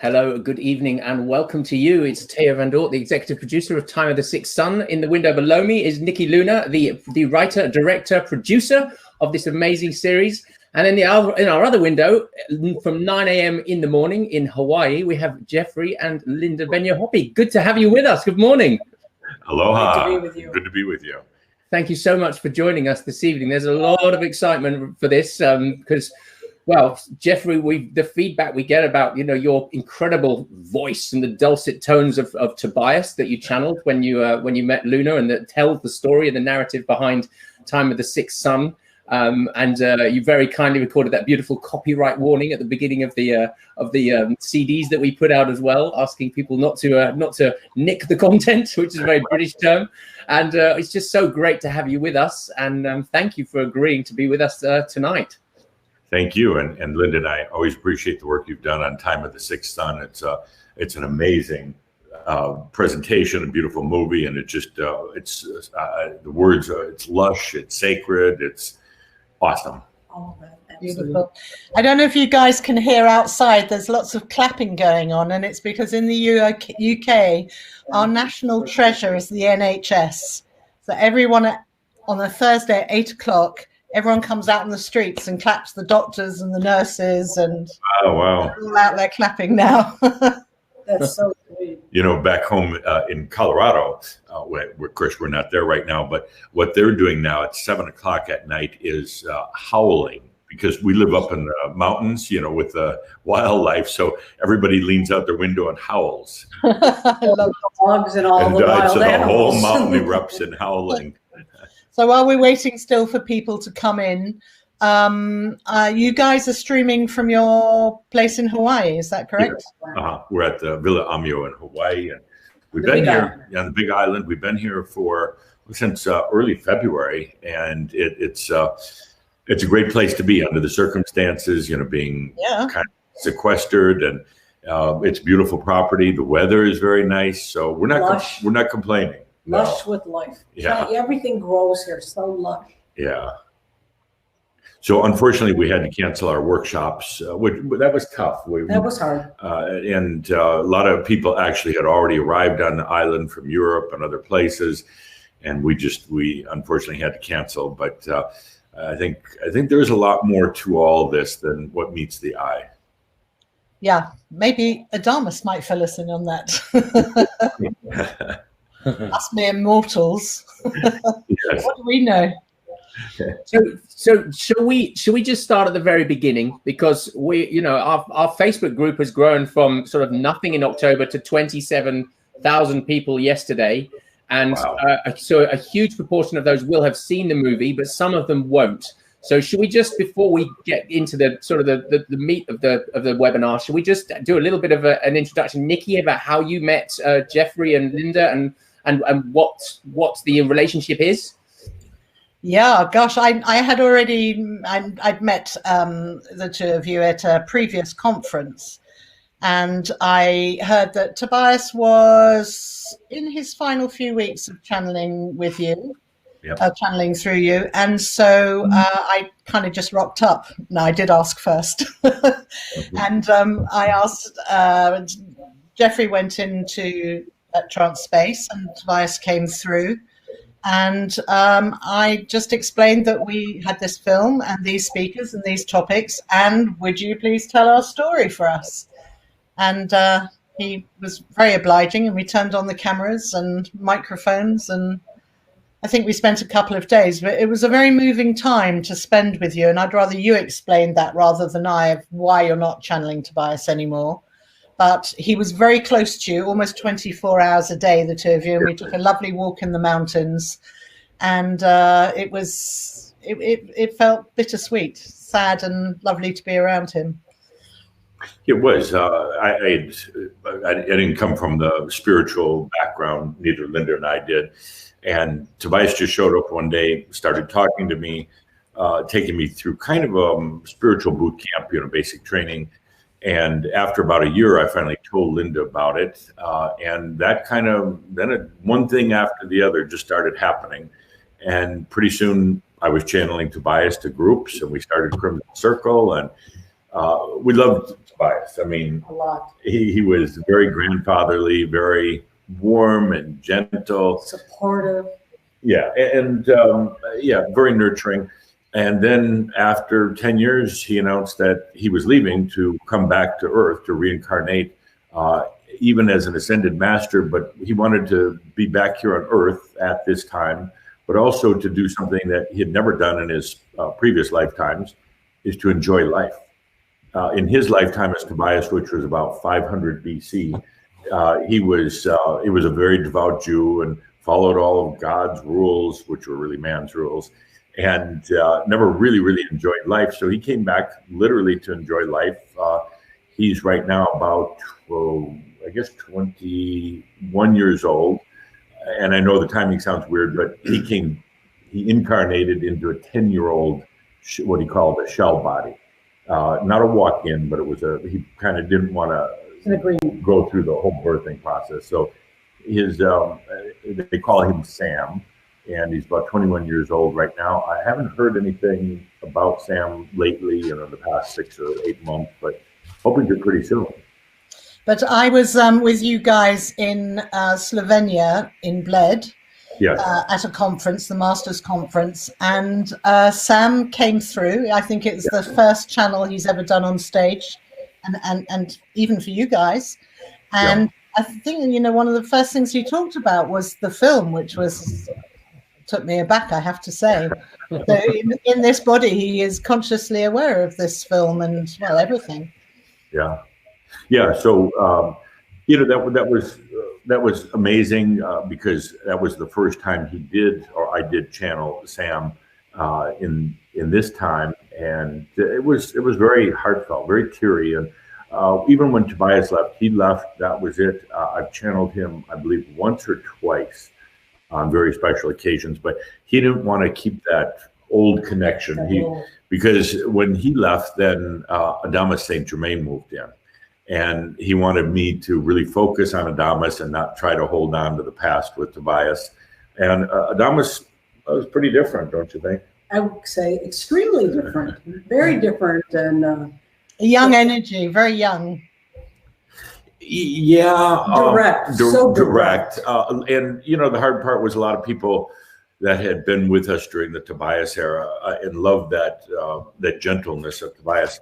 Hello, good evening, and welcome to you. It's Theo Van Dort, the executive producer of Time of the Sixth Sun. In the window below me is Nikki Luna, the writer, director, producer of this amazing series. And in our other window, from 9 a.m. in the morning in Hawaii, we have Geoffrey and Linda Hoppe. Good to have you with us. Good morning. Aloha. Good to be with you. Good to be with you. Thank you so much for joining us this evening. There's a lot of excitement for this because, well, Geoffrey, the feedback we get about, your incredible voice and the dulcet tones of Tobias that you channeled when you met Luna, and that tells the story and the narrative behind Time of the Sixth Sun. You very kindly recorded that beautiful copyright warning at the beginning of the CDs that we put out as well, asking people not to nick the content, which is a very British term. And it's just so great to have you with us. And thank you for agreeing to be with us tonight. Thank you. And Linda and I always appreciate the work you've done on Time of the Sixth Sun. It's an amazing presentation, a beautiful movie, and it's lush, it's sacred, it's awesome. Oh, beautiful. I don't know if you guys can hear outside. There's lots of clapping going on, and it's because in the UK, our national treasure is the NHS. So everyone on a Thursday at 8 o'clock, everyone comes out in the streets and claps the doctors and the nurses, and wow, they're all out there clapping now. That's so great. Back home in Colorado, of course, we're not there right now, but what they're doing now at 7 o'clock at night is howling, because we live up in the mountains, with the wildlife. So everybody leans out their window and howls. I love dogs and all the wild so animals. The whole mountain erupts in howling. So while we're waiting still for people to come in, you guys are streaming from your place in Hawaii, is that correct? Yes. We're at the Villa Amio in Hawaii, and we've been here on the Big Island. We've been here since early February, and it's a great place to be under the circumstances, being kind of sequestered, and it's beautiful property. The weather is very nice, so we're not complaining. Lush with life. Yeah. Everything grows here, so lush. Yeah. So unfortunately, we had to cancel our workshops. That was tough. That was hard. And a lot of people actually had already arrived on the island from Europe and other places, and we unfortunately had to cancel. But I think there's a lot more to all this than what meets the eye. Yeah, maybe Adamus might fill us in on that. Us mere mortals. Yes. What do we know? So should we just start at the very beginning, because our Facebook group has grown from sort of nothing in October to 27,000 people yesterday, and wow. So a huge proportion of those will have seen the movie, but some of them won't. So should we just, before we get into the sort of the meat of the webinar, should we just do a little bit of an introduction, Nikki, about how you met Geoffrey and Linda, and what the relationship is? Yeah, gosh, I'd met the two of you at a previous conference, and I heard that Tobias was in his final few weeks of channeling with you. Yep. Channeling through you, and so I kind of just rocked up. No, I did ask first, and I asked. Geoffrey went into trance space, and Tobias came through, and I just explained that we had this film and these speakers and these topics, and would you please tell our story for us? And he was very obliging, and we turned on the cameras and microphones, and I think we spent a couple of days, but it was a very moving time to spend with you. And I'd rather you explain that rather than I, of why you're not channeling Tobias anymore. But he was very close to you, almost 24 hours a day, the two of you. And we took a lovely walk in the mountains. And it felt bittersweet, sad and lovely to be around him. It was. I didn't come from the spiritual background. Neither Linda and I did. And Tobias just showed up one day, started talking to me, taking me through kind of a spiritual boot camp, basic training. And after about a year, I finally told Linda about it. And that one thing after the other just started happening. And pretty soon I was channeling Tobias to groups, and we started Crimson Circle, and We loved Tobias. I mean, A lot. he was very grandfatherly, very warm and gentle. Supportive. Yeah, and very nurturing. And then after 10 years, he announced that he was leaving to come back to Earth to reincarnate, even as an ascended master. But he wanted to be back here on Earth at this time, but also to do something that he had never done in his previous lifetimes, is to enjoy life. In his lifetime as Tobias, which was about 500 BC, he was a very devout Jew and followed all of God's rules, which were really man's rules, and never really enjoyed life. So he came back literally to enjoy life. He's right now about, I guess, 21 years old. And I know the timing sounds weird, but he incarnated into a 10-year-old, what he called a shell body. Not a walk-in, but he kind of didn't want to go through the whole birthing process. So they call him Sam, and he's about 21 years old right now. I haven't heard anything about Sam lately, in the past 6 or 8 months, but hoping to pretty soon. But I was with you guys in Slovenia, in Bled, yes. At a conference, the Masters Conference, and Sam came through. I think it was the first channel he's ever done on stage, and even for you guys. And I think, one of the first things he talked about was the film, which took me aback, I have to say. So in this body, he is consciously aware of this film and, everything. Yeah. So, that was amazing, because that was the first time I did channel Sam in this time. And it was very heartfelt, very teary. And even when Tobias left, that was it. I've channeled him, I believe, once or twice on very special occasions, but he didn't want to keep that old connection. Because when he left, then Adamusem Saint-Germainem moved in. And he wanted me to really focus on Adamus and not try to hold on to the past with Tobias. And Adamus was pretty different, don't you think? I would say extremely different, very different than a young energy, very young. Yeah, direct, so direct. And the hard part was a lot of people that had been with us during the Tobias era and loved that gentleness of Tobias.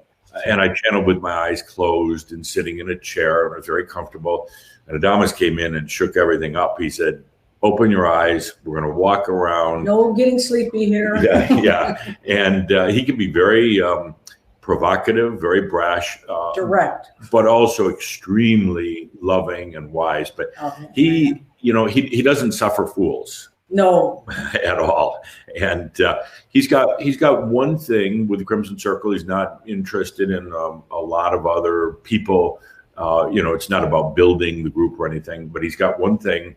And I channeled with my eyes closed and sitting in a chair, and I was very comfortable. And Adamus came in and shook everything up. He said, "Open your eyes. We're going to walk around. No getting sleepy here." Yeah. And he can be very provocative, very brash, direct, but also extremely loving and wise. But he doesn't suffer fools. No, at all. And he's got one thing with the Crimson Circle. He's not interested in a lot of other people. It's not about building the group or anything, but he's got one thing.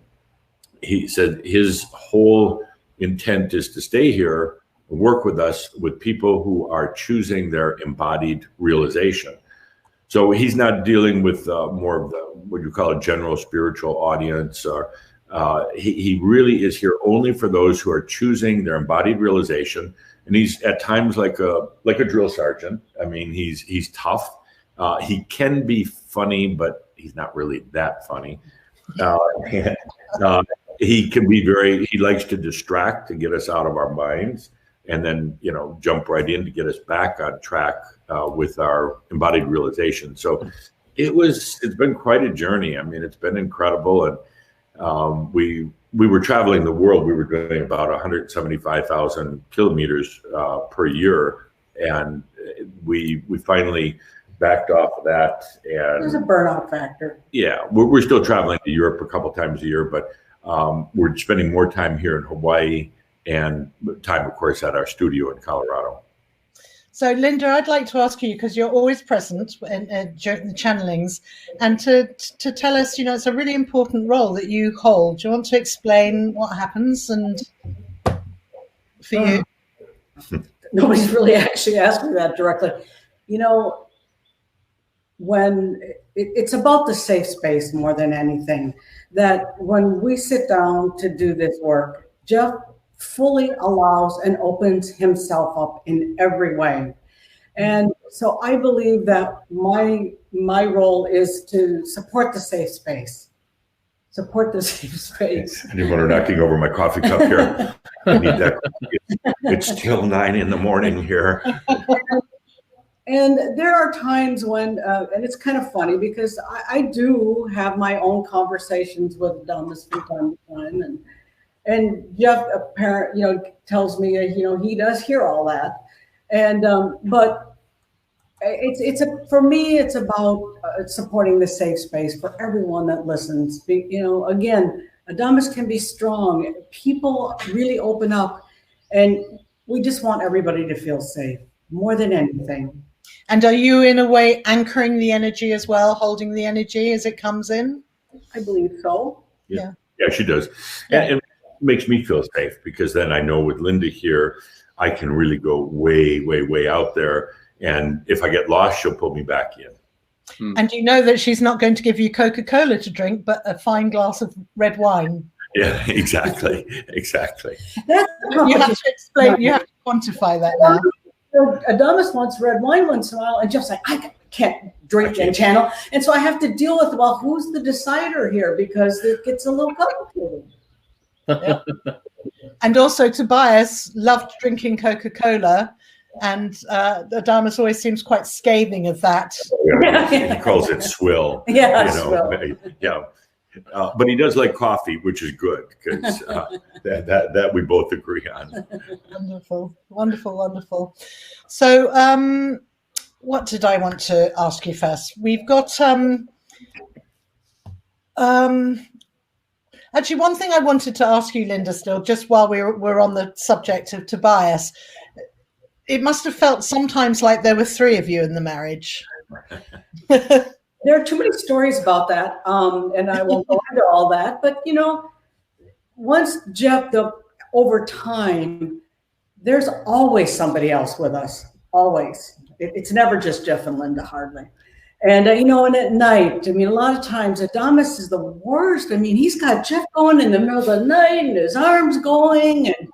He said his whole intent is to stay here and work with us, with people who are choosing their embodied realization. So he's not dealing with more of the, what you call a general spiritual audience, or he really is here only for those who are choosing their embodied realization. And he's at times like a drill sergeant. I mean, he's tough. He can be funny, but he's not really that funny. He can be he likes to distract to get us out of our minds, and then, jump right in to get us back on track with our embodied realization. So it's been quite a journey. I mean, it's been incredible. And we were traveling the world. We were doing about 175,000 kilometers per year, and we finally backed off of that. And there's a burnout factor. Yeah, we're still traveling to Europe a couple times a year, but we're spending more time here in Hawaii and time, of course, at our studio in Colorado. So, Linda, I'd like to ask you, because you're always present during the channelings, and to tell us, it's a really important role that you hold. Do you want to explain what happens and for you? Nobody's really actually asked me that directly. When it's about the safe space more than anything, that when we sit down to do this work, Geoff fully allows and opens himself up in every way. And so I believe that my role is to support the safe space. Support the safe space. Anyone are knocking over my coffee cup here. I need that. It's still 9 in the morning here. And there are times when, and it's kind of funny because I do have my own conversations with Adamus from time to time, and Geoff, tells me, he does hear all that, and but for me, it's about supporting the safe space for everyone that listens. Again, Adamus can be strong. People really open up, and we just want everybody to feel safe more than anything. And are you, in a way, anchoring the energy as well, holding the energy as it comes in? I believe so. Yeah, she does. Yeah. And it makes me feel safe because then I know with Linda here, I can really go way, way, way out there. And if I get lost, she'll pull me back in. And you know that she's not going to give you Coca-Cola to drink, but a fine glass of red wine. Yeah, exactly. Exactly. You have to explain, you have to quantify that now. Adamus wants red wine once in a while, and Jeff's like, I can't drink and channel. And so I have to deal with, well, who's the decider here? Because it gets a little complicated. Yeah. And also Tobias loved drinking Coca-Cola, and Adamus always seems quite scathing of that. He calls it swill. Yeah, swill. Yeah. But he does like coffee, which is good because that we both agree on. Wonderful, wonderful, wonderful. So what did I want to ask you first? We've got actually one thing I wanted to ask you, Linda, still, just while we're on the subject of Tobias. It must have felt sometimes like there were 3 of you in the marriage. There are too many stories about that, and I won't go into all that. But, once Geoff, over time, there's always somebody else with us, always. It's never just Geoff and Linda, hardly. And, and at night, a lot of times Adamus is the worst. He's got Geoff going in the middle of the night and his arms going and,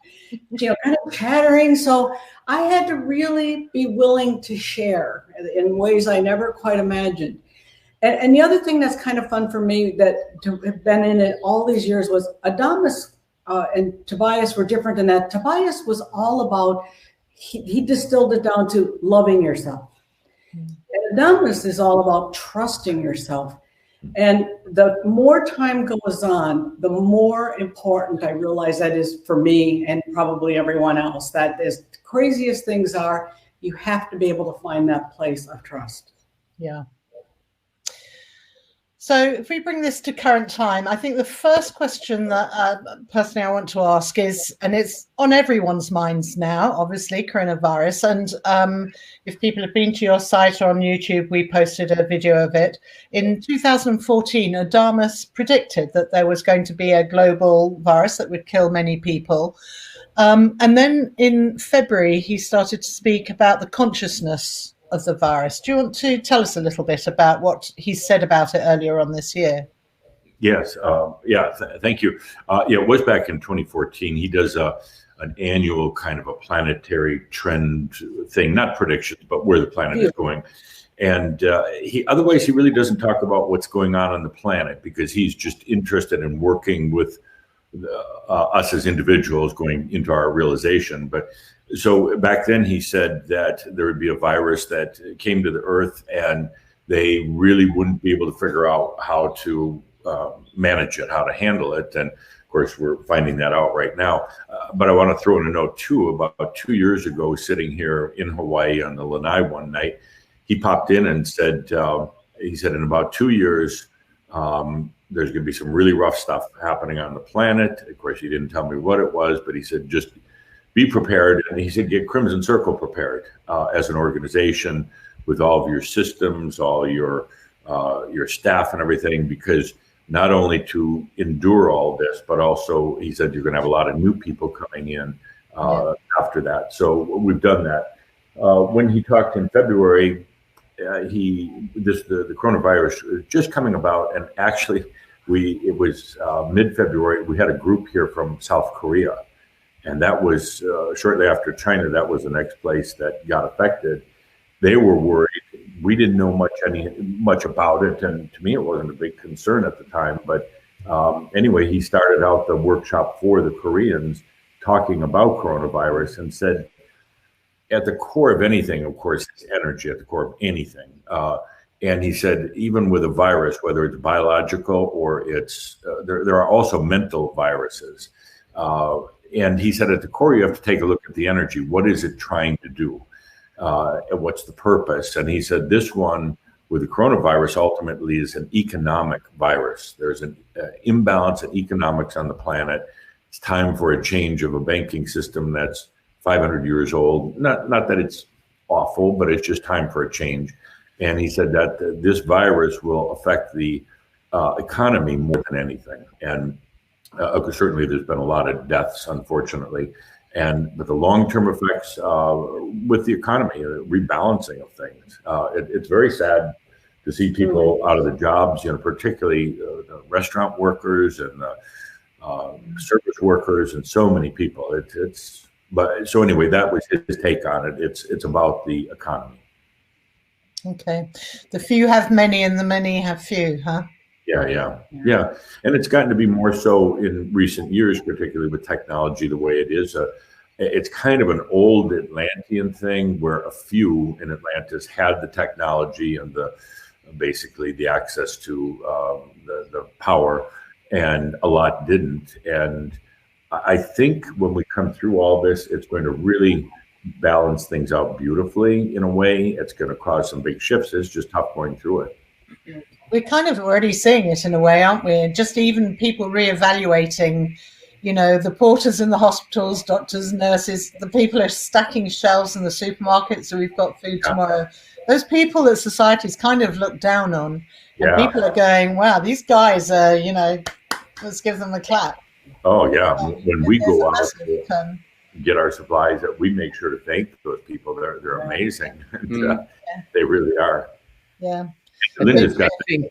kind of chattering. So I had to really be willing to share in ways I never quite imagined. And the other thing that's kind of fun for me that to have been in it all these years was Adamus and Tobias were different in that Tobias was all about, he distilled it down to loving yourself. And Adamus is all about trusting yourself. And the more time goes on, the more important I realize that is for me and probably everyone else. That as crazy as things are, you have to be able to find that place of trust. Yeah. So if we bring this to current time, I think the first question that personally I want to ask is, and it's on everyone's minds now, obviously, coronavirus. And if people have been to your site or on YouTube, we posted a video of it. In 2014, Adamus predicted that there was going to be a global virus that would kill many people. And then in February, he started to speak about the consciousness of the virus. Do you want to tell us a little bit about what he said about it earlier on this year? Yes. Thank you. It was back in 2014. He does an annual kind of a planetary trend thing, not predictions, but where the planet is going. And otherwise, he really doesn't talk about what's going on the planet because he's just interested in working with us as individuals going into our realization. But so back then he said that there would be a virus that came to the earth and they really wouldn't be able to figure out how to manage it, how to handle it. And of course, we're finding that out right now. But I want to throw in a note too, about 2 years ago, sitting here in Hawaii on the lanai one night, he popped in and said, he said, in about 2 years, there's going to be some really rough stuff happening on the planet. Of course, he didn't tell me what it was, but he said, just be prepared. And he said, get Crimson Circle prepared as an organization with all of your systems, all your staff and everything, because not only to endure all this, but also he said, you're going to have a lot of new people coming in after that. So we've done that. When he talked in February, the coronavirus was just coming about, and actually it was mid-February. We had a group here from South Korea, and that was shortly after China. That was the next place that got affected. they were worried. We didn't know much about it, and to me, it wasn't a big concern at the time. But anyway, he started out the workshop for the Koreans talking about coronavirus and said, at the core of anything, of course, is energy at the core of anything. And he said, even with a virus, whether it's biological or it's, there are also mental viruses. And he said, at the core, you have to take a look at the energy. What is it trying to do? And what's the purpose? And he said, this one with the coronavirus ultimately is an economic virus. There's an imbalance in economics on the planet. It's time for a change of a banking system that's 500 years old. Not that it's awful, but it's just time for a change. And he said that this virus will affect the economy more than anything. And certainly there's been a lot of deaths, unfortunately. But the long-term effects with the economy, rebalancing of things. It's very sad to see people out of the jobs, particularly the restaurant workers and service workers and so many people. But so anyway, that was his take on it. It's about the economy. Okay. The few have many and the many have few, huh? Yeah. And it's gotten to be more so in recent years, particularly with technology the way it is. It's kind of an old Atlantean thing where a few in Atlantis had the technology and basically the access to the power, and a lot didn't. And I think when we come through all this, it's going to really balance things out beautifully in a way. It's going to cause some big shifts. It's just tough going through it. We're kind of already seeing it in a way, aren't we? Just even people reevaluating, the porters in the hospitals, doctors, nurses, the people are stacking shelves in the supermarkets so we've got food tomorrow. Those people that society's kind of looked down on. And people are going, wow, these guys are, let's give them a clap. Oh, yeah. When we go out to get our supplies, that we make sure to thank those people. They're amazing. They really are. Yeah. Linda's got the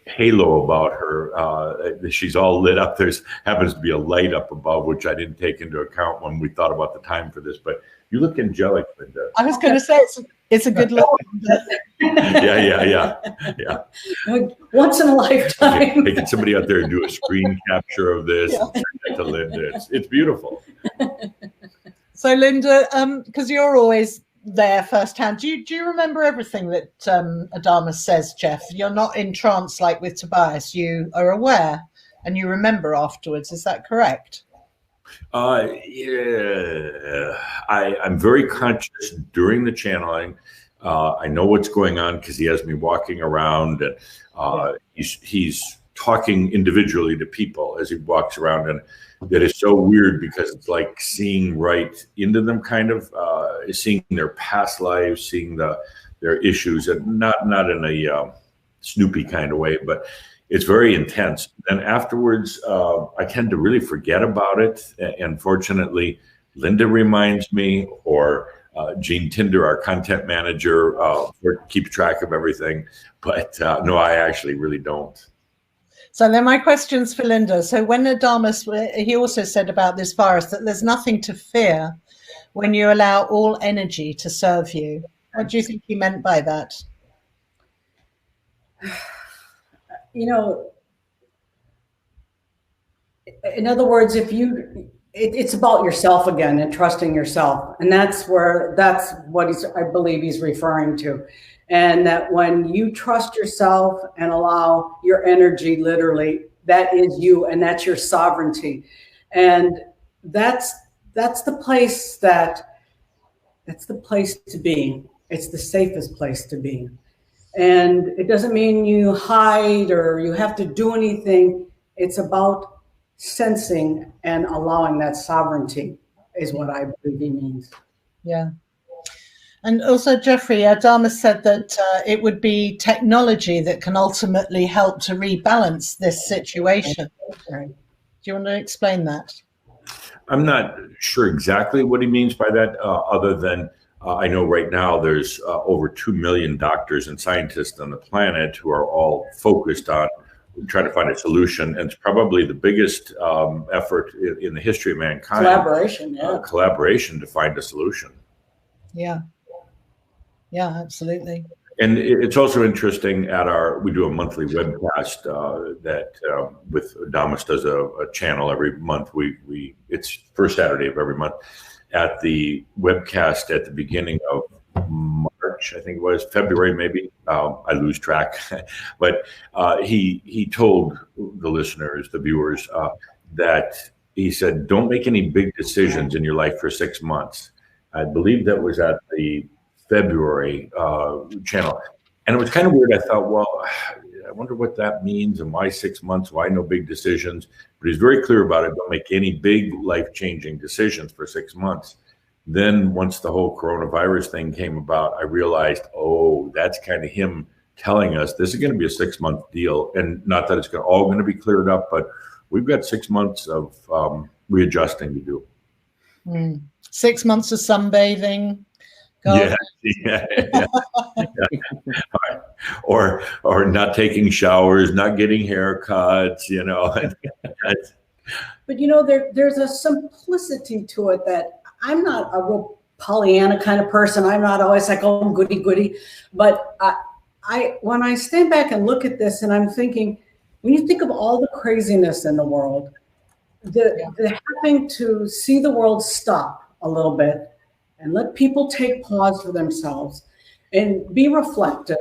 halo about her. She's all lit up. There's happens to be a light up above, which I didn't take into account when we thought about the time for this. But you look angelic, Linda. I was going to say it's a good look. Yeah. Once in a lifetime. Hey, can somebody out there do a screen capture of this and send that to Linda? It's beautiful. So Linda, because you're always there firsthand, do you remember everything that Adamus says, Geoff? You're not in trance like with Tobias. You are aware and you remember afterwards. Is that correct? Yeah. I'm very conscious during the channeling. I know what's going on because he has me walking around, and he's talking individually to people as he walks around, and that is so weird because it's like seeing right into them, kind of seeing their past lives, seeing their issues, and not in a Snoopy kind of way, but it's very intense. And afterwards, I tend to really forget about it. And fortunately, Linda reminds me, or Gene Tinder, our content manager, keeps track of everything. But no, I actually really don't. So then my question's for Linda. So when Adamus, he also said about this virus that there's nothing to fear when you allow all energy to serve you. What do you think he meant by that? In other words, it's about yourself again and trusting yourself. And that's what I believe he's referring to. And that when you trust yourself and allow your energy, literally, that is you, and that's your sovereignty. And that's the place to be. It's the safest place to be. And it doesn't mean you hide or you have to do anything. It's about sensing and allowing that sovereignty is what I believe he means. Yeah. And also, Geoffrey, Adamus said that it would be technology that can ultimately help to rebalance this situation. Right. Do you want to explain that? I'm not sure exactly what he means by that, other than I know right now there's over 2 million doctors and scientists on the planet who are all focused on trying to find a solution. And it's probably the biggest effort in the history of mankind. Collaboration to find a solution. Yeah. Yeah, absolutely. And it's also interesting we do a monthly webcast that with Adamus does a channel every month. It's first Saturday of every month at the webcast at the beginning of March, I think it was February, maybe. I lose track, but he told the listeners, the viewers, that he said, don't make any big decisions in your life for 6 months. I believe that was at the February channel. And it was kind of weird. I thought, well, I wonder what that means and why 6 months, why no big decisions? But he's very clear about it. Don't make any big life-changing decisions for 6 months. Then once the whole coronavirus thing came about, I realized, oh, that's kind of him telling us this is going to be a 6 month deal. And not that it's all going to be cleared up, but we've got 6 months of readjusting to do. 6 months of sunbathing. Yeah. Or not taking showers, not getting haircuts, But there's a simplicity to it that I'm not a real Pollyanna kind of person. I'm not always like, oh, goody. But when I stand back and look at this, and I'm thinking, when you think of all the craziness in the world, the having to see the world stop a little bit and let people take pause for themselves and be reflective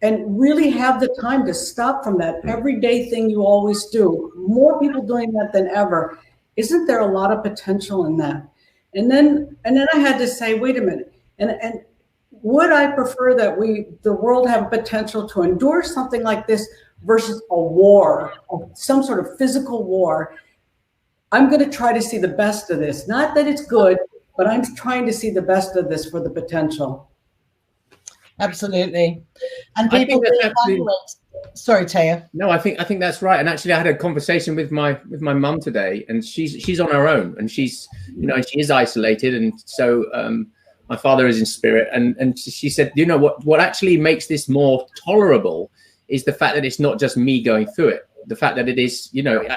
and really have the time to stop from that everyday thing you always do. More people doing that than ever. Isn't there a lot of potential in that? And then I had to say, wait a minute. And would I prefer that the world have potential to endure something like this versus a war, some sort of physical war? I'm going to try to see the best of this. Not that it's good, but I'm trying to see the best of this for the potential. Absolutely. And people sorry, Theo. No, I think that's right. And actually I had a conversation with my mum today, and she's on her own, and she's she is isolated, and so my father is in spirit, and she said, what actually makes this more tolerable is the fact that it's not just me going through it. The fact that it is,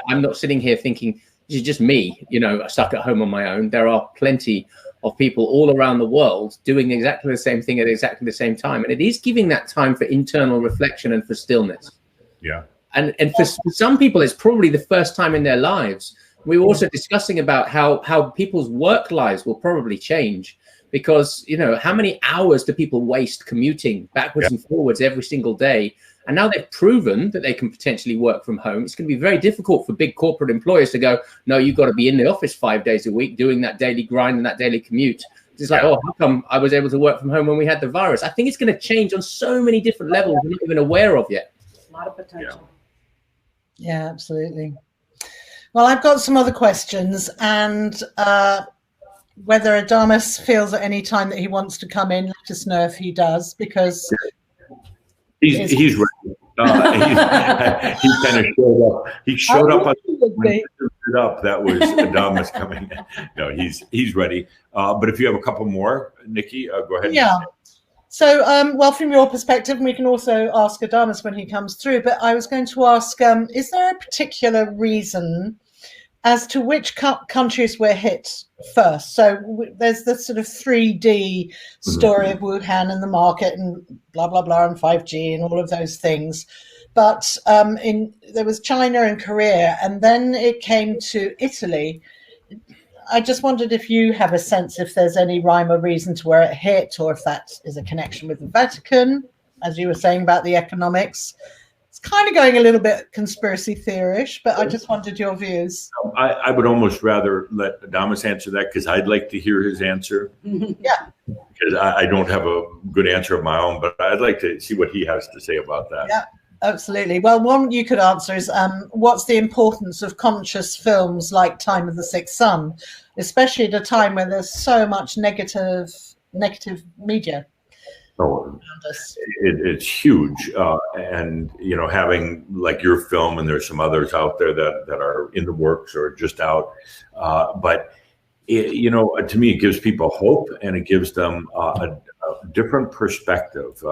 I'm not sitting here thinking this is just me, stuck at home on my own. There are plenty of people all around the world doing exactly the same thing at exactly the same time. And it is giving that time for internal reflection and for stillness. Yeah. And for some people, it's probably the first time in their lives. We were also discussing about how people's work lives will probably change because, how many hours do people waste commuting backwards and forwards every single day? And now they've proven that they can potentially work from home. It's going to be very difficult for big corporate employers to go, no, you've got to be in the office 5 days a week doing that daily grind and that daily commute. It's like, oh, how come I was able to work from home when we had the virus? I think it's going to change on so many different levels we're not even aware of yet. A lot of potential. Yeah, absolutely. Well, I've got some other questions, and whether Adamus feels at any time that he wants to come in, let us know if he does, because... He's ready. He kind of showed up. He showed up. That was Adamus coming in. No, he's ready. But if you have a couple more, Nikki, go ahead. Yeah. So, well, from your perspective, and we can also ask Adamus when he comes through. But I was going to ask: is there a particular reason as to which countries were hit first? So there's the sort of 3D story of Wuhan and the market and blah, blah, blah, and 5G and all of those things. But there was China and Korea, and then it came to Italy. I just wondered if you have a sense if there's any rhyme or reason to where it hit, or if that is a connection with the Vatican, as you were saying about the economics. It's kind of going a little bit conspiracy theory-ish, but I just wanted your views. I would almost rather let Adamus answer that because I'd like to hear his answer. Yeah. Because I don't have a good answer of my own, but I'd like to see what he has to say about that. Yeah, absolutely. Well, one you could answer is what's the importance of conscious films like Time of the Sixth Sun, especially at a time where there's so much negative media? Oh, it's huge, and having like your film, and there's some others out there that are in the works or just out, but to me it gives people hope, and it gives them a different perspective,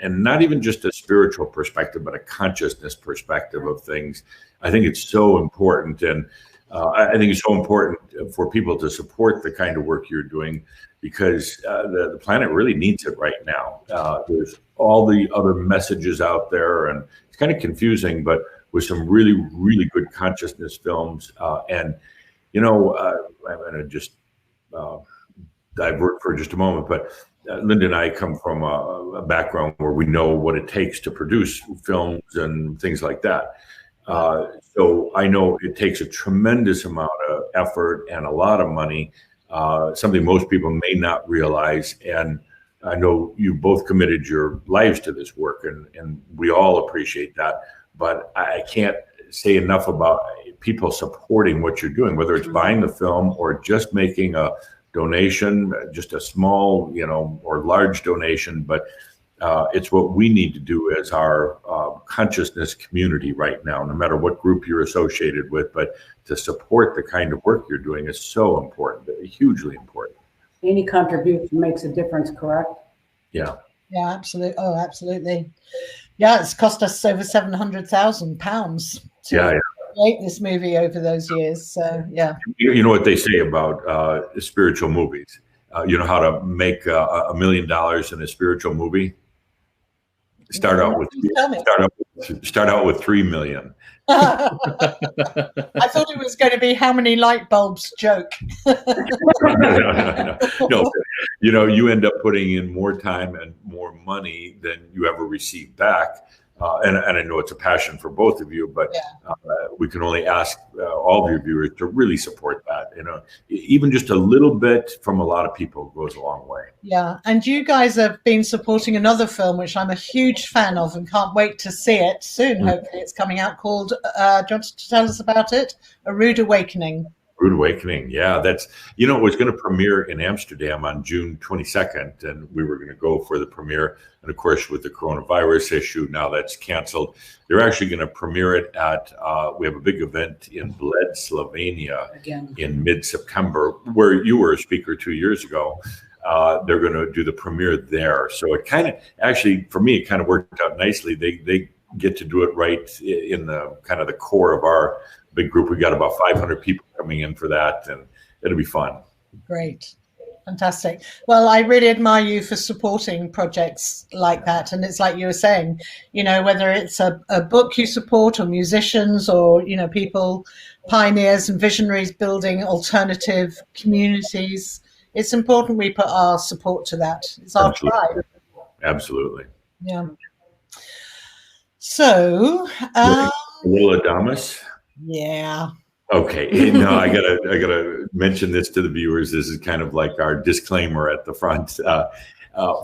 and not even just a spiritual perspective, but a consciousness perspective of things. I think it's so important, and I think it's so important for people to support the kind of work you're doing, because the planet really needs it right now. There's all the other messages out there, and it's kind of confusing, but with some really, really good consciousness films. And, you know, I'm going to just divert for just a moment, but Linda and I come from a background where we know what it takes to produce films and things like that. So I know it takes a tremendous amount of effort and a lot of money, something most people may not realize. And I know you both committed your lives to this work, and we all appreciate that. But I can't say enough about people supporting what you're doing, whether it's buying the film or just making a donation, just a small, you know, or large donation. But it's what we need to do as our consciousness community right now, no matter what group you're associated with. But to support the kind of work you're doing is so important, hugely important. Any contribution makes a difference, correct? Yeah. Yeah, absolutely. Oh, absolutely. Yeah, it's cost us over £700,000 to create this movie over those years. So, yeah. You know what they say about spiritual movies? You know how to make $1 million in a spiritual movie? Start out with 3 million. I thought it was going to be how many light bulbs joke. No, you know, you end up putting in more time and more money than you ever receive back. And I know it's a passion for both of you, but we can only ask all of your viewers to really support that. You know, even just a little bit from a lot of people goes a long way. Yeah, and you guys have been supporting another film, which I'm a huge fan of and can't wait to see it soon. Hopefully it's coming out, called, do you want to tell us about it? A Rude Awakening. Rude Awakening. Yeah, that's, you know, it was going to premiere in Amsterdam on June 22nd, and we were going to go for the premiere. And of course, with the coronavirus issue, now that's canceled. They're actually going to premiere it at, we have a big event in Bled, Slovenia in mid-September, where you were a speaker 2 years ago. They're going to do the premiere there. So it kind of, actually, for me, it kind of worked out nicely. They get to do it right in the kind of the core of our big group. We got about 500 people coming in for that, and it'll be fun. Great. Fantastic. Well, I really admire you for supporting projects like that. And it's like you were saying, you know, whether it's a book you support, or musicians, or, you know, people, pioneers and visionaries building alternative communities, it's important we put our support to that. It's our tribe. Absolutely. Yeah. So, little Adamus. Yeah. Okay. No, I gotta mention this to the viewers. This is kind of like our disclaimer at the front.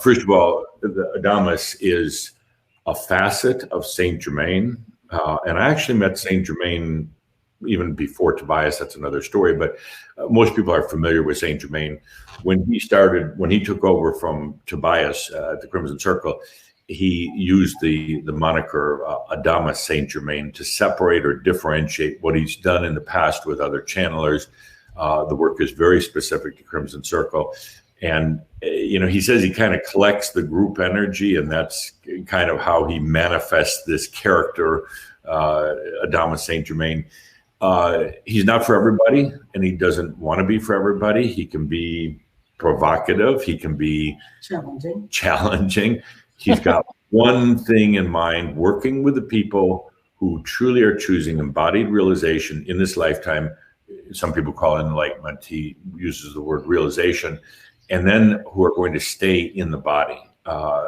First of all, the Adamus is a facet of Saint-Germain. And I actually met Saint-Germain even before Tobias. That's another story. But most people are familiar with Saint-Germain. When he took over from Tobias at the Crimson Circle, he used the moniker Adamus Saint-Germain to separate or differentiate what he's done in the past with other channelers. The work is very specific to Crimson Circle. And, you know, he says he kind of collects the group energy, and that's kind of how he manifests this character, Adamus Saint-Germain. He's not for everybody, and he doesn't want to be for everybody. He can be provocative. He can be challenging. He's got one thing in mind: working with the people who truly are choosing embodied realization in this lifetime. Some people call it enlightenment. He uses the word realization, and then who are going to stay in the body.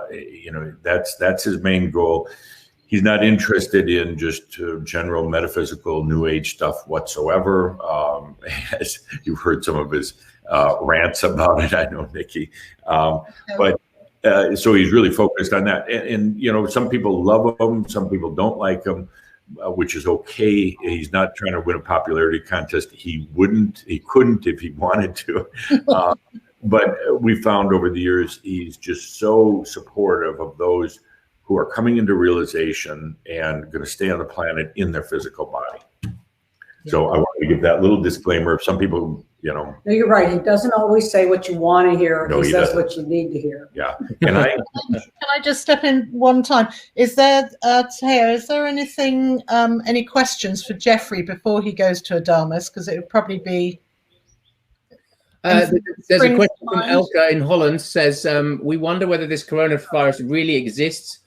You know, that's his main goal. He's not interested in just general metaphysical New Age stuff whatsoever. As you've heard some of his rants about it, I know, Nikki. But so he's really focused on that. And, you know, some people love him, some people don't like him, which is okay. He's not trying to win a popularity contest. He couldn't if he wanted to. But we found over the years, he's just so supportive of those who are coming into realization and going to stay on the planet in their physical body. So I wanted to give that little disclaimer. Some people, you know. No, you're right. He doesn't always say what you want to hear. No, he says doesn't. what you need to hear. Yeah. And Can I just step in one time? Is there, Theo, is there anything, any questions for Geoffrey before he goes to Adamus? Because it would probably be... There's a question from Elke in Holland. Says, we wonder whether this coronavirus really exists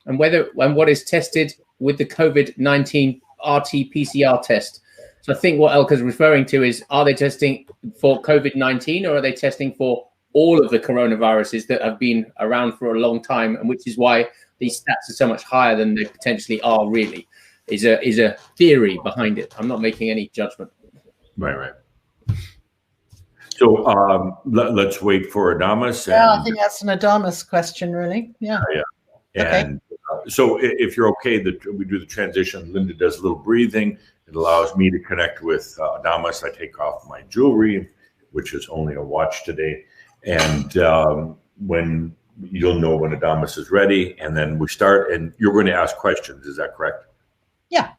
and what is tested with the COVID-19 RT-PCR test. So I think what Elke's referring to is, are they testing for COVID-19 or are they testing for all of the coronaviruses that have been around for a long time, and which is why these stats are so much higher than they potentially are really, is a theory behind it. I'm not making any judgment. right. So let's wait for Adamus. Yeah, I think that's an Adamus question, really. Yeah. And so if you're okay that we do the transition, Linda does a little breathing. It allows me to connect with Adamus. I take off my jewelry, which is only a watch today. And when you'll know when Adamus is ready, and then we start, and you're going to ask questions. Is that correct? Yeah.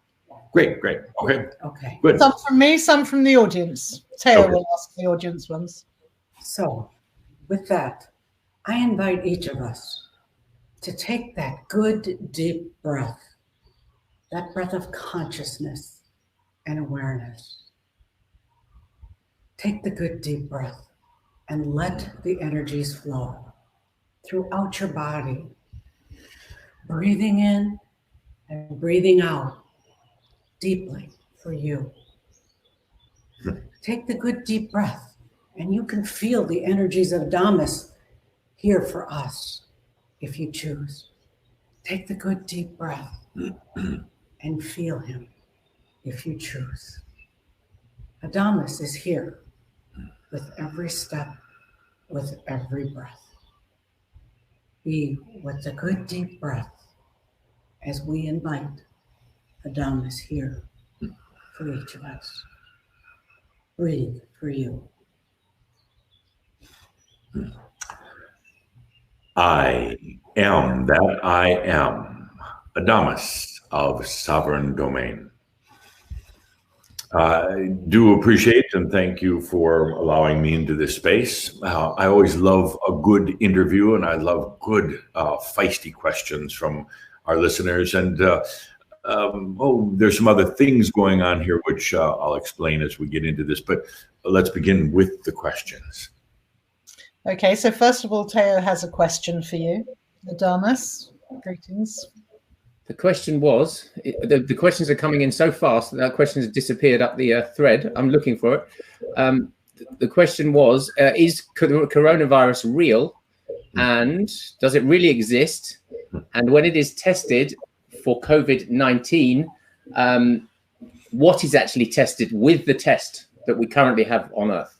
Great. Okay. Good. Some from me, some from the audience. Theo will ask the audience ones. So with that, I invite each of us to take that good deep breath, that breath of consciousness and awareness. Take the good deep breath and let the energies flow throughout your body, breathing in and breathing out deeply for you. Take the good deep breath and you can feel the energies of Adamus here for us if you choose. Take the good deep breath and feel him if you choose. Adamus is here with every step, with every breath. Be with the good deep breath as we invite Adamus here for each of us. Breathe for you. I am that I am, Adamus of sovereign domain. I do appreciate and thank you for allowing me into this space. I always love a good interview, and I love good feisty questions from our listeners. And there's some other things going on here, which I'll explain as we get into this, but let's begin with the questions. Okay, so first of all, Theo has a question for you. Adamus, greetings. The question was, the questions are coming in so fast that question has disappeared up the thread. I'm looking for it. The question was, is coronavirus real, and does it really exist? And when it is tested for COVID-19, what is actually tested with the test that we currently have on Earth?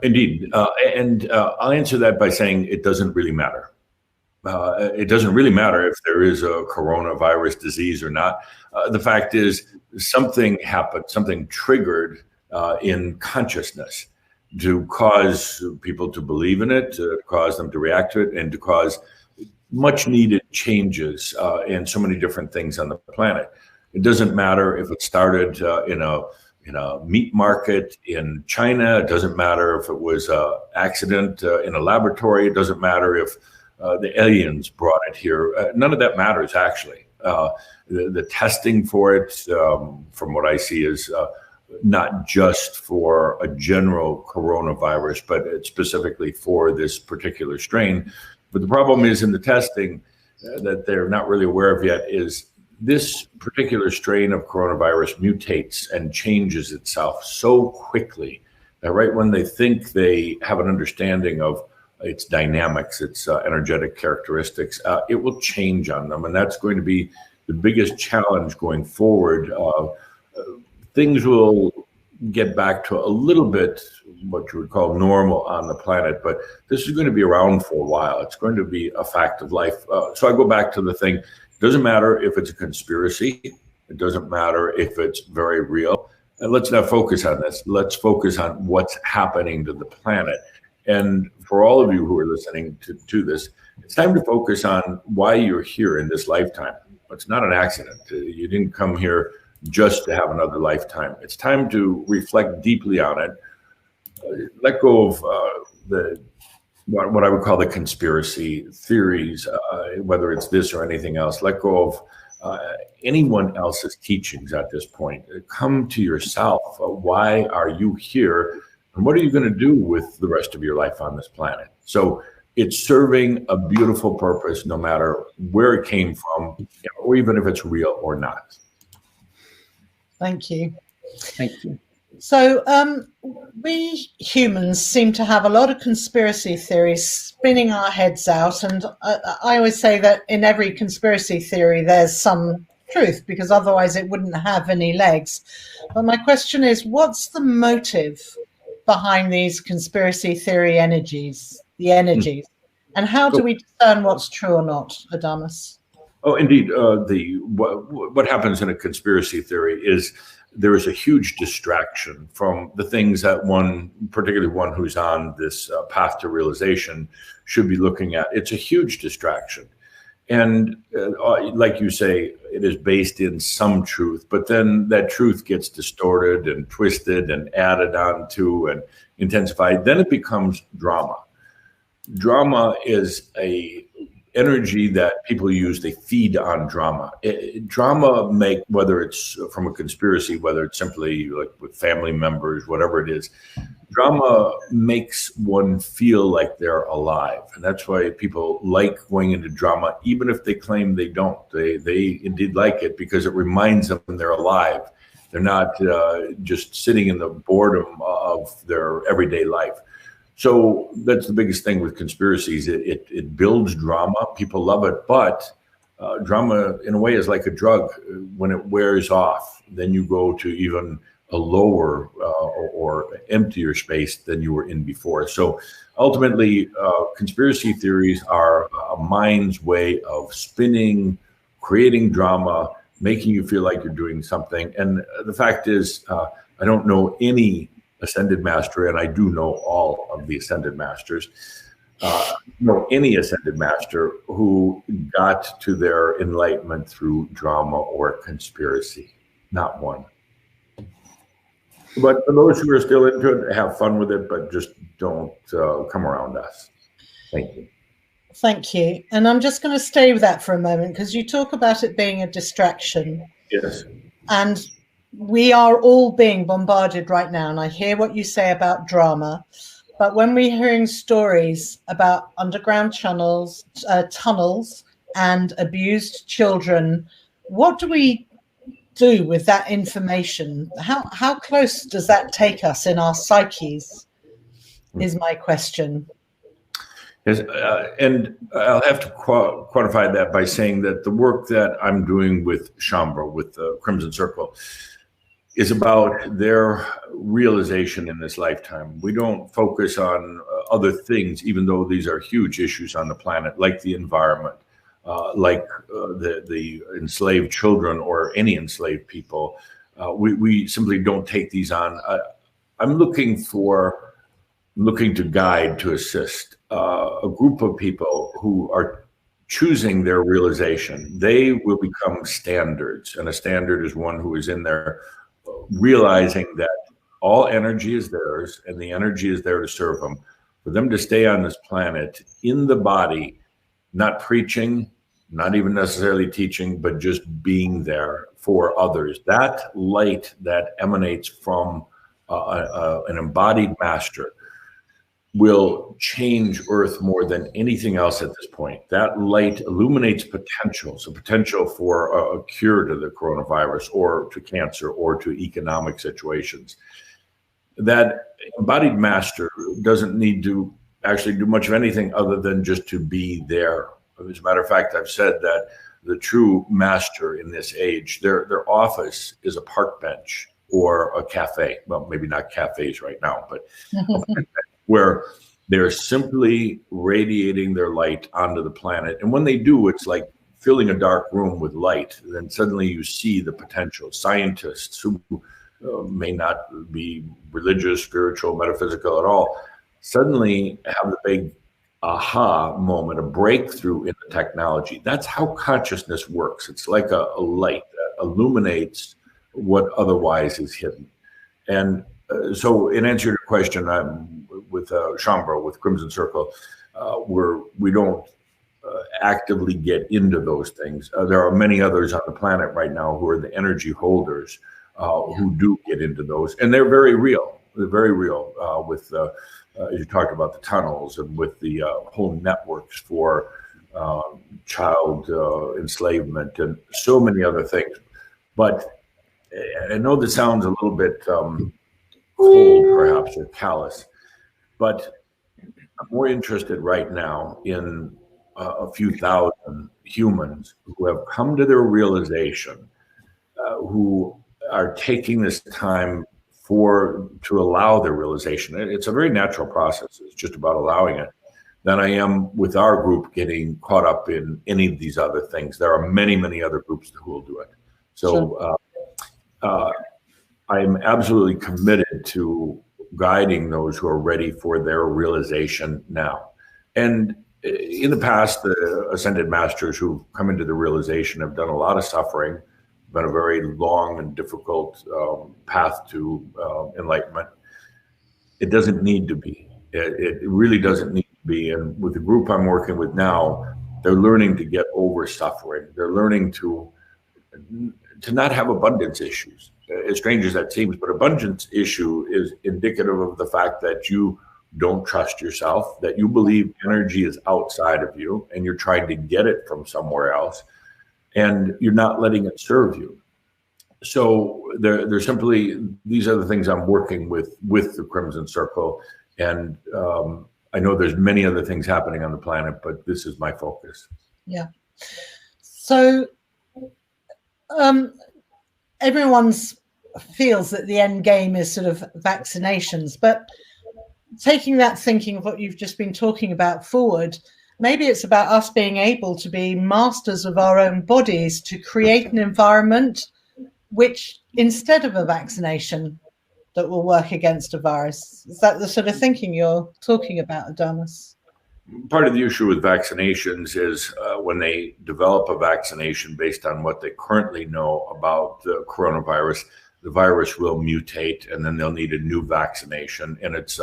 Indeed. And I'll answer that by saying it doesn't really matter. It doesn't really matter if there is a coronavirus disease or not. The fact is, something happened, something triggered in consciousness to cause people to believe in it, to cause them to react to it, and to cause much needed changes in so many different things on the planet. It doesn't matter if it started in a meat market in China. It doesn't matter if it was an accident in a laboratory. It doesn't matter if the aliens brought it here. None of that matters, actually. The testing for it, from what I see, is not just for a general coronavirus, but it's specifically for this particular strain. But the problem is in the testing that they're not really aware of yet is this particular strain of coronavirus mutates and changes itself so quickly that right when they think they have an understanding of its dynamics, its energetic characteristics, it will change on them. And that's going to be the biggest challenge going forward. Things will get back to a little bit what you would call normal on the planet, but this is going to be around for a while. It's going to be a fact of life. So I go back to the thing. It doesn't matter if it's a conspiracy. It doesn't matter if it's very real. And let's not focus on this. Let's focus on what's happening to the planet. And for all of you who are listening to this, it's time to focus on why you're here in this lifetime. It's not an accident. You didn't come here just to have another lifetime. It's time to reflect deeply on it. Let go of what I would call the conspiracy theories, whether it's this or anything else. Let go of anyone else's teachings at this point. Come to yourself. Why are you here? And what are you going to do with the rest of your life on this planet? So it's serving a beautiful purpose, no matter where it came from, or even if it's real or not. Thank you. Thank you. So we humans seem to have a lot of conspiracy theories spinning our heads out. And I always say that in every conspiracy theory, there's some truth, because otherwise it wouldn't have any legs. But my question is, what's the motive behind these conspiracy theory energies, and how do we discern what's true or not, Adamus? Oh, indeed. What happens in a conspiracy theory is there is a huge distraction from the things that particularly one who's on this path to realization, should be looking at. It's a huge distraction. And like you say, it is based in some truth, but then that truth gets distorted and twisted and added on to and intensified. Then it becomes drama. Drama is a energy that people use. They feed on drama. Drama whether it's from a conspiracy, whether it's simply like with family members, whatever it is, drama makes one feel like they're alive. And that's why people like going into drama, even if they claim they don't. They indeed like it because it reminds them they're alive. They're not just sitting in the boredom of their everyday life. So that's the biggest thing with conspiracies. It builds drama. People love it, but drama in a way is like a drug. When it wears off, then you go to even a lower or emptier space than you were in before. So ultimately, conspiracy theories are a mind's way of spinning, creating drama, making you feel like you're doing something. And the fact is, I don't know any ascended master, and I do know all of the ascended masters, know any ascended master who got to their enlightenment through drama or conspiracy. Not one. But for those who are still into it, have fun with it, but just don't come around us. Thank you. Thank you. And I'm just going to stay with that for a moment, because you talk about it being a distraction. Yes. And we are all being bombarded right now. And I hear what you say about drama. But when we're hearing stories about underground tunnels and abused children, what do we do with that information? How close does that take us in our psyches, is my question. Yes, and I'll have to quantify that by saying that the work that I'm doing with Shambra, with the Crimson Circle, is about their realization in this lifetime. We don't focus on other things, even though these are huge issues on the planet, like the environment, like the enslaved children or any enslaved people. We simply don't take these on. I'm looking to guide, to assist a group of people who are choosing their realization. They will become standards, and a standard is one who is in there realizing that all energy is theirs and the energy is there to serve them. For them to stay on this planet in the body, not preaching, not even necessarily teaching, but just being there for others. That light that emanates from an embodied master will change Earth more than anything else at this point. That light illuminates potential. So potential for a cure to the coronavirus or to cancer or to economic situations. That embodied master doesn't need to actually do much of anything other than just to be there. As a matter of fact, I've said that the true master in this age, their office is a park bench or a cafe. Well, maybe not cafes right now, but where they're simply radiating their light onto the planet. And when they do, it's like filling a dark room with light. Then suddenly you see the potential. Scientists who may not be religious, spiritual, metaphysical at all, suddenly have the big aha moment, a breakthrough in the technology. That's how consciousness works. It's like a light that illuminates what otherwise is hidden. And so in answer to your question, I'm with Chambro, with Crimson Circle, we don't actively get into those things. There are many others on the planet right now who are the energy holders who do get into those, and they're very real. They're very real with, as you talked about, the tunnels and with the whole networks for child enslavement and so many other things. But I know this sounds a little bit cold, perhaps, or callous, but I'm more interested right now in a few thousand humans who have come to their realization, who are taking this time to allow their realization. It's a very natural process. It's just about allowing it. Than I am with our group getting caught up in any of these other things. There are many, many other groups who will do it. So I'm absolutely committed to guiding those who are ready for their realization now. And in the past, the ascended masters who've come into the realization have done a lot of suffering, been a very long and difficult path to enlightenment. It doesn't need to be. It really doesn't need to be. And with the group I'm working with now, they're learning to get over suffering. They're learning to not have abundance issues. As strange as that seems, but abundance issue is indicative of the fact that you don't trust yourself, that you believe energy is outside of you and you're trying to get it from somewhere else, and you're not letting it serve you. So they're simply, these are the things I'm working with the Crimson Circle. And I know there's many other things happening on the planet, but this is my focus. Yeah. So everyone feels that the end game is sort of vaccinations, but taking that thinking of what you've just been talking about forward, maybe it's about us being able to be masters of our own bodies, to create an environment which, instead of a vaccination, that will work against a virus. Is that the sort of thinking you're talking about, Adamus? Part of the issue with vaccinations is when they develop a vaccination based on what they currently know about the coronavirus, the virus will mutate, and then they'll need a new vaccination. And it's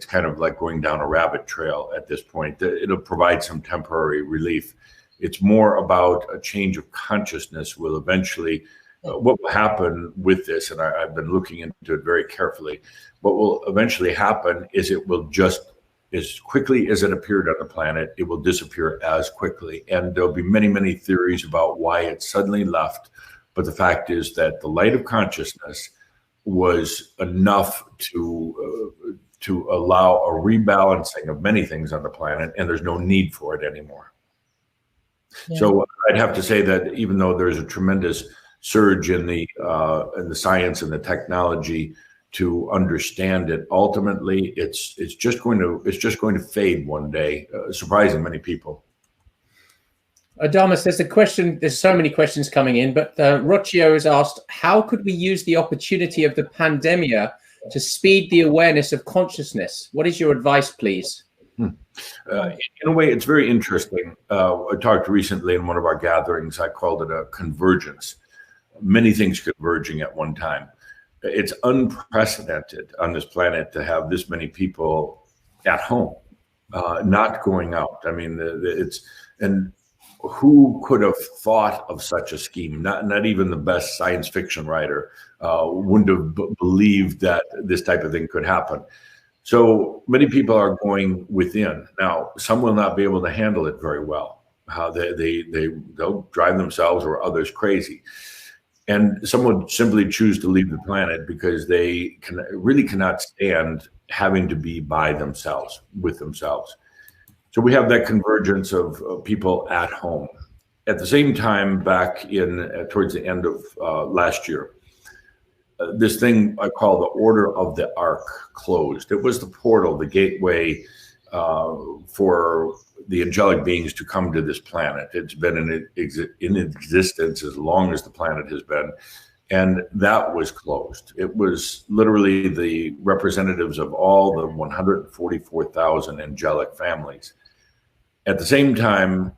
kind of like going down a rabbit trail at this point. It'll provide some temporary relief. It's more about a change of consciousness will eventually, what will happen with this, and I've been looking into it very carefully, what will eventually happen is it will just, as quickly as it appeared on the planet, it will disappear as quickly. And there'll be many, many theories about why it suddenly left. But the fact is that the light of consciousness was enough to allow a rebalancing of many things on the planet, and there's no need for it anymore. Yeah. So I'd have to say that even though there's a tremendous surge in the science and the technology to understand it, ultimately it's just going to fade one day, surprising many people. Adamus, there's a question. There's so many questions coming in, but Rocchio has asked, how could we use the opportunity of the pandemia to speed the awareness of consciousness? What is your advice, please? In a way, it's very interesting. I talked recently in one of our gatherings, I called it a convergence. Many things converging at one time. It's unprecedented on this planet to have this many people at home, not going out. I mean, and who could have thought of such a scheme? Not even the best science fiction writer wouldn't have believed that this type of thing could happen. So many people are going within. Now, some will not be able to handle it very well. How they'll drive themselves or others crazy. And some would simply choose to leave the planet because they really cannot stand having to be by themselves, with themselves. So we have that convergence of people at home. At the same time, back towards the end of last year, this thing I call the Order of the Ark closed. It was the portal, the gateway for the angelic beings to come to this planet. It's been in existence as long as the planet has been, and that was closed. It was literally the representatives of all the 144,000 angelic families. At the same time,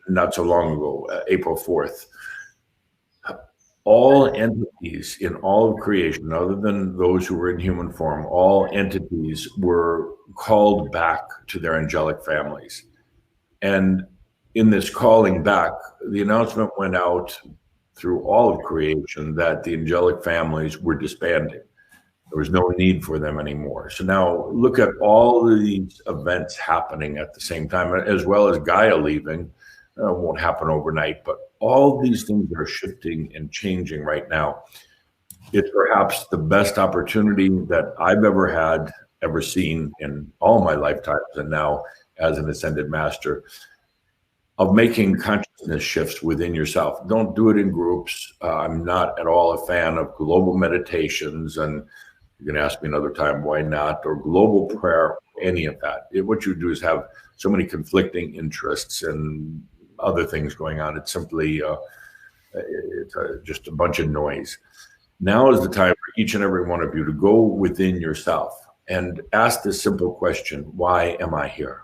not so long ago, April 4th, all entities in all of creation, other than those who were in human form, all entities were called back to their angelic families. And in this calling back, the announcement went out through all of creation that the angelic families were disbanding. There was no need for them anymore. So now look at all of these events happening at the same time, as well as Gaia leaving. Won't happen overnight, but all these things are shifting and changing right now. It's perhaps the best opportunity that I've ever seen in all my lifetimes, and now as an ascended master, of making consciousness shifts within yourself. Don't do it in groups. I'm not at all a fan of global meditations, and you can ask me another time why not, or global prayer, any of that. What you do is have so many conflicting interests and other things going on. It's simply just a bunch of noise. Now is the time for each and every one of you to go within yourself and ask this simple question: why am I here?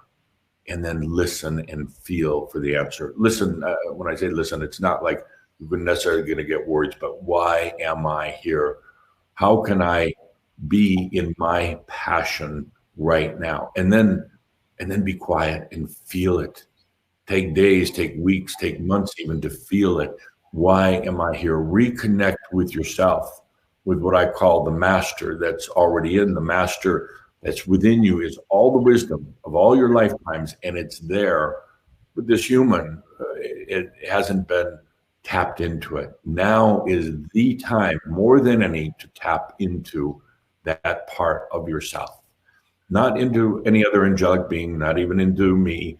And then listen and feel for the answer. Listen, when I say listen, it's not like you're necessarily going to get words, but why am I here? How can I be in my passion right now? And then be quiet and feel it. Take days, take weeks, take months even to feel it. Why am I here? Reconnect with yourself, with what I call the master that's already in. The master that's within you is all the wisdom of all your lifetimes, and it's there. But this human, it hasn't been tapped into it. Now is the time, more than any, to tap into that part of yourself. Not into any other angelic being, not even into me,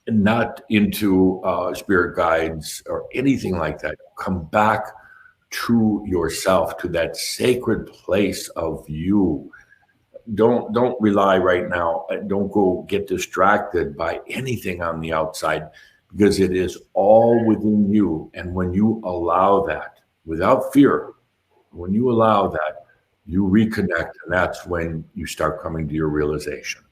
not into spirit guides or anything like that. Come back to yourself, to that sacred place of you. Don't rely right now. Don't go get distracted by anything on the outside, because it is all within you. And when you allow that, without fear, when you allow that, you reconnect, and that's when you start coming to your realization.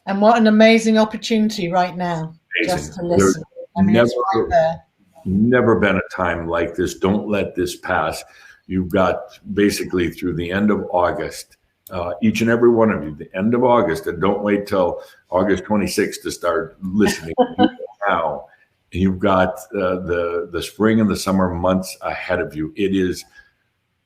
And what an amazing opportunity right now, amazing. Just to listen. I mean, it's right there. Never been a time like this. Don't let this pass. You've got basically through the end of August, each and every one of you, the end of August, and don't wait till August 26th to start listening now. And you've got the spring and the summer months ahead of you. It is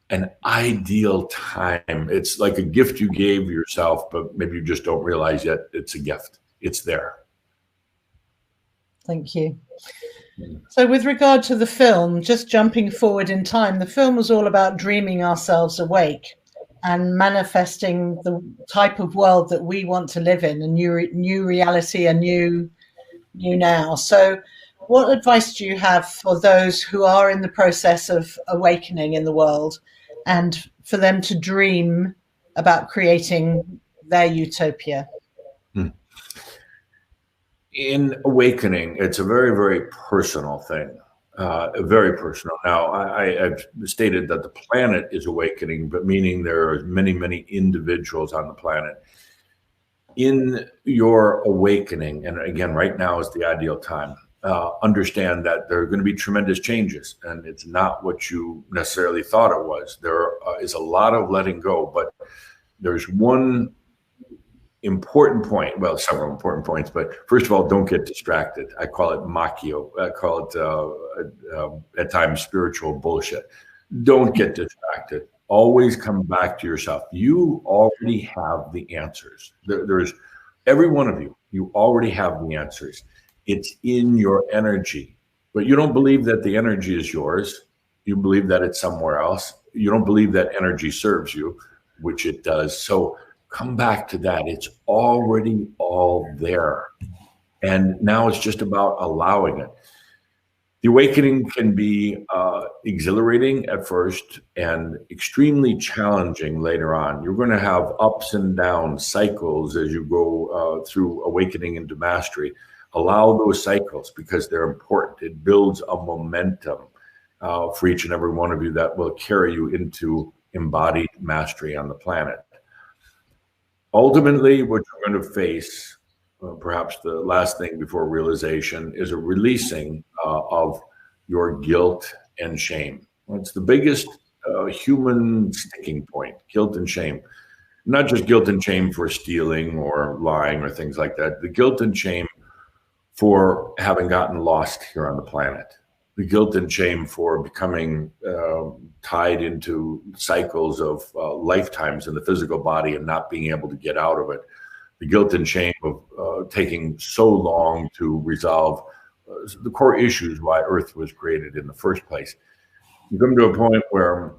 an ideal time. It's like a gift you gave yourself, but maybe you just don't realize yet it's a gift. It's there. Thank you. So with regard to the film, just jumping forward in time, the film was all about dreaming ourselves awake and manifesting the type of world that we want to live in, a new reality, a new now. So what advice do you have for those who are in the process of awakening in the world, and for them to dream about creating their utopia? In awakening, it's a very, very personal thing, very personal. Now, I've stated that the planet is awakening, but meaning there are many, many individuals on the planet. In your awakening, and again, right now is the ideal time, understand that there are going to be tremendous changes, and it's not what you necessarily thought it was. There is a lot of letting go, but there's one important point, well, several important points, but first of all, don't get distracted. I call it macchio. I call it at times spiritual bullshit. Don't get distracted. Always come back to yourself. You already have the answers. There's every one of you. You already have the answers. It's in your energy, but you don't believe that the energy is yours. You believe that it's somewhere else. You don't believe that energy serves you, which it does. So come back to that. It's already all there. And now it's just about allowing it. The awakening can be exhilarating at first and extremely challenging later on. You're going to have ups and downs, cycles as you go through awakening into mastery. Allow those cycles because they're important. It builds a momentum for each and every one of you that will carry you into embodied mastery on the planet. Ultimately, what you're going to face, perhaps the last thing before realization, is a releasing of your guilt and shame. It's the biggest human sticking point, guilt and shame. Not just guilt and shame for stealing or lying or things like that. The guilt and shame for having gotten lost here on the planet. The guilt and shame for becoming tied into cycles of lifetimes in the physical body and not being able to get out of it. The guilt and shame of taking so long to resolve the core issues why Earth was created in the first place. You come to a point where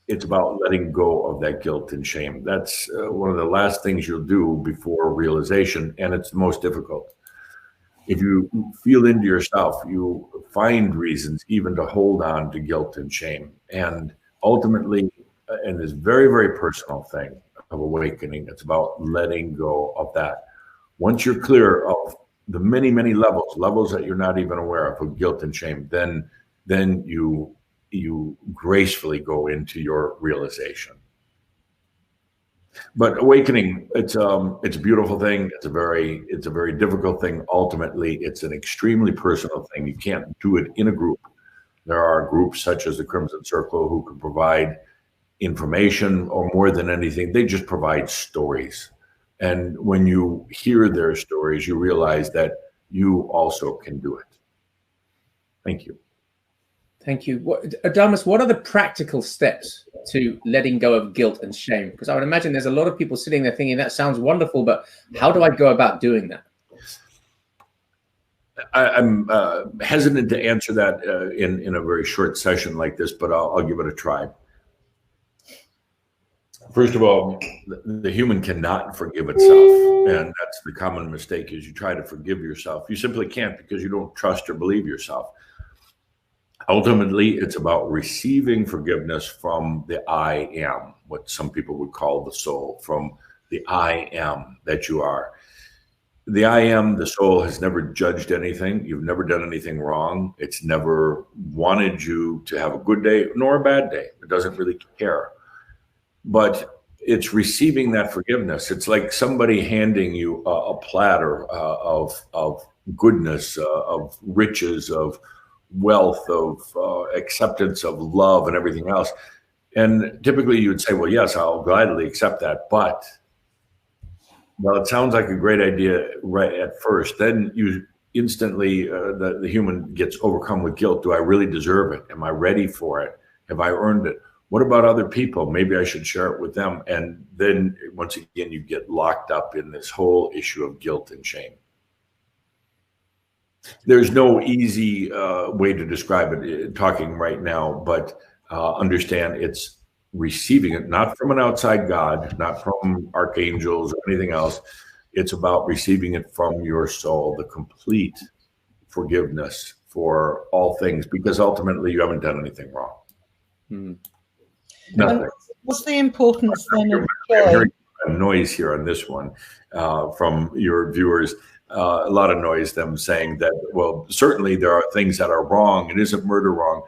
it's about letting go of that guilt and shame. That's one of the last things you'll do before realization, and it's the most difficult. If you feel into yourself, you find reasons even to hold on to guilt and shame. And ultimately, in this very, very personal thing of awakening, it's about letting go of that. Once you're clear of the many, many levels that you're not even aware of guilt and shame, then you gracefully go into your realization. But awakening, it's a beautiful thing. It's a very difficult thing. Ultimately, it's an extremely personal thing. You can't do it in a group. There are groups such as the Crimson Circle who can provide information, or more than anything, they just provide stories. And when you hear their stories, you realize that you also can do it. Thank you. Thank you. Adamus, what are the practical steps to letting go of guilt and shame? Because I would imagine there's a lot of people sitting there thinking, that sounds wonderful, but how do I go about doing that? I'm hesitant to answer that in a very short session like this, but I'll give it a try. First of all, the human cannot forgive itself. And that's the common mistake, is you try to forgive yourself. You simply can't, because you don't trust or believe yourself. Ultimately, it's about receiving forgiveness from the I am, what some people would call the soul, from the I am that you are. The I am, the soul, has never judged anything. You've never done anything wrong. It's never wanted you to have a good day nor a bad day. It doesn't really care. But it's receiving that forgiveness. It's like somebody handing you a platter of goodness, of riches, of wealth, of acceptance, of love, and everything else. And typically you would say, well, yes, I'll gladly accept that. But, well, it sounds like a great idea right at first. Then you instantly, the human gets overcome with guilt. Do I really deserve it? Am I ready for it? Have I earned it? What about other people? Maybe I should share it with them. And then once again, you get locked up in this whole issue of guilt and shame. There's no easy way to describe it talking right now, but understand it's receiving it, not from an outside God, not from archangels or anything else. It's about receiving it from your soul, the complete forgiveness for all things, because ultimately you haven't done anything wrong. Nothing. What's the importance then of joy? I'm hearing a noise here on this one from your viewers. A lot of noise, them saying that, well, certainly there are things that are wrong. It isn't murder wrong.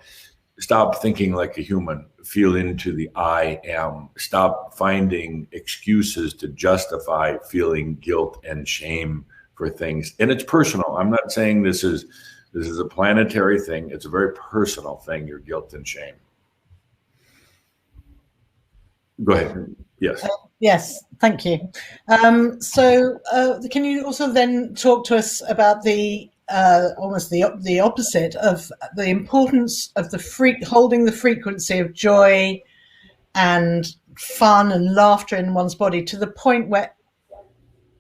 Stop thinking like a human. Feel into the I am. Stop finding excuses to justify feeling guilt and shame for things. And it's personal. I'm not saying this is a planetary thing. It's a very personal thing, your guilt and shame. Go ahead. Yes. Yes, thank you. So can you also then talk to us about the almost the opposite of the importance of holding the frequency of joy and fun and laughter in one's body, to the point where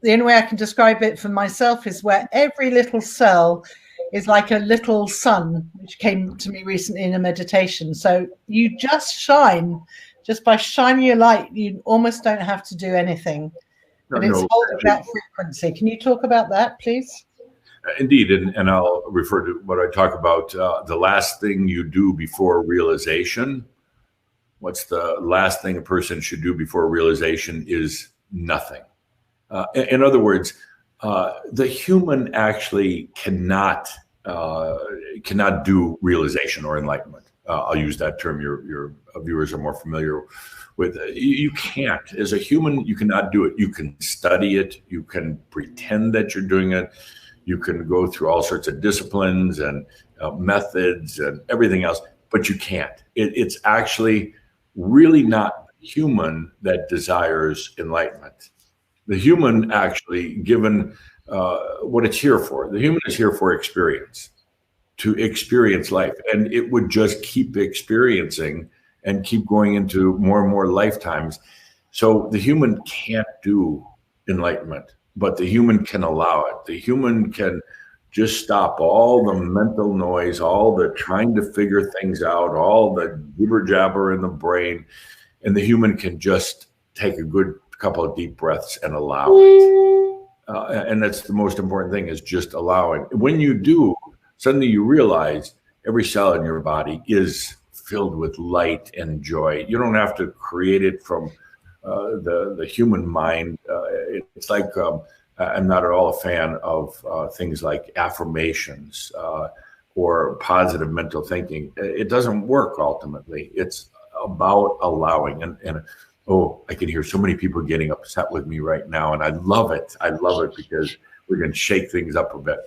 the only way I can describe it for myself is where every little cell is like a little sun, which came to me recently in a meditation. So you just shine. Just by shining your light, you almost don't have to do anything. But it's holding that frequency. Can you talk about that, please? Indeed, and I'll refer to what I talk about, the last thing you do before realization. What's the last thing a person should do before realization is nothing. In other words, the human actually cannot do realization or enlightenment. I'll use that term your viewers are more familiar with. You can't. As a human, you cannot do it. You can study it. You can pretend that you're doing it. You can go through all sorts of disciplines and methods and everything else. but you can't. It's actually really not human that desires enlightenment. The human actually, given what it's here for, the human is here for experience, to experience life. And it would just keep experiencing and keep going into more and more lifetimes. So the human can't do enlightenment, but the human can allow it. The human can just stop all the mental noise, all the trying to figure things out, all the jibber jabber in the brain. And the human can just take a good couple of deep breaths and allow it. And that's the most important thing, is just allowing. When you do, suddenly you realize every cell in your body is filled with light and joy. You don't have to create it from the human mind. It's like I'm not at all a fan of things like affirmations or positive mental thinking. It doesn't work ultimately. It's about allowing. And oh, I can hear so many people getting upset with me right now, and I love it. I love it because we're going to shake things up a bit.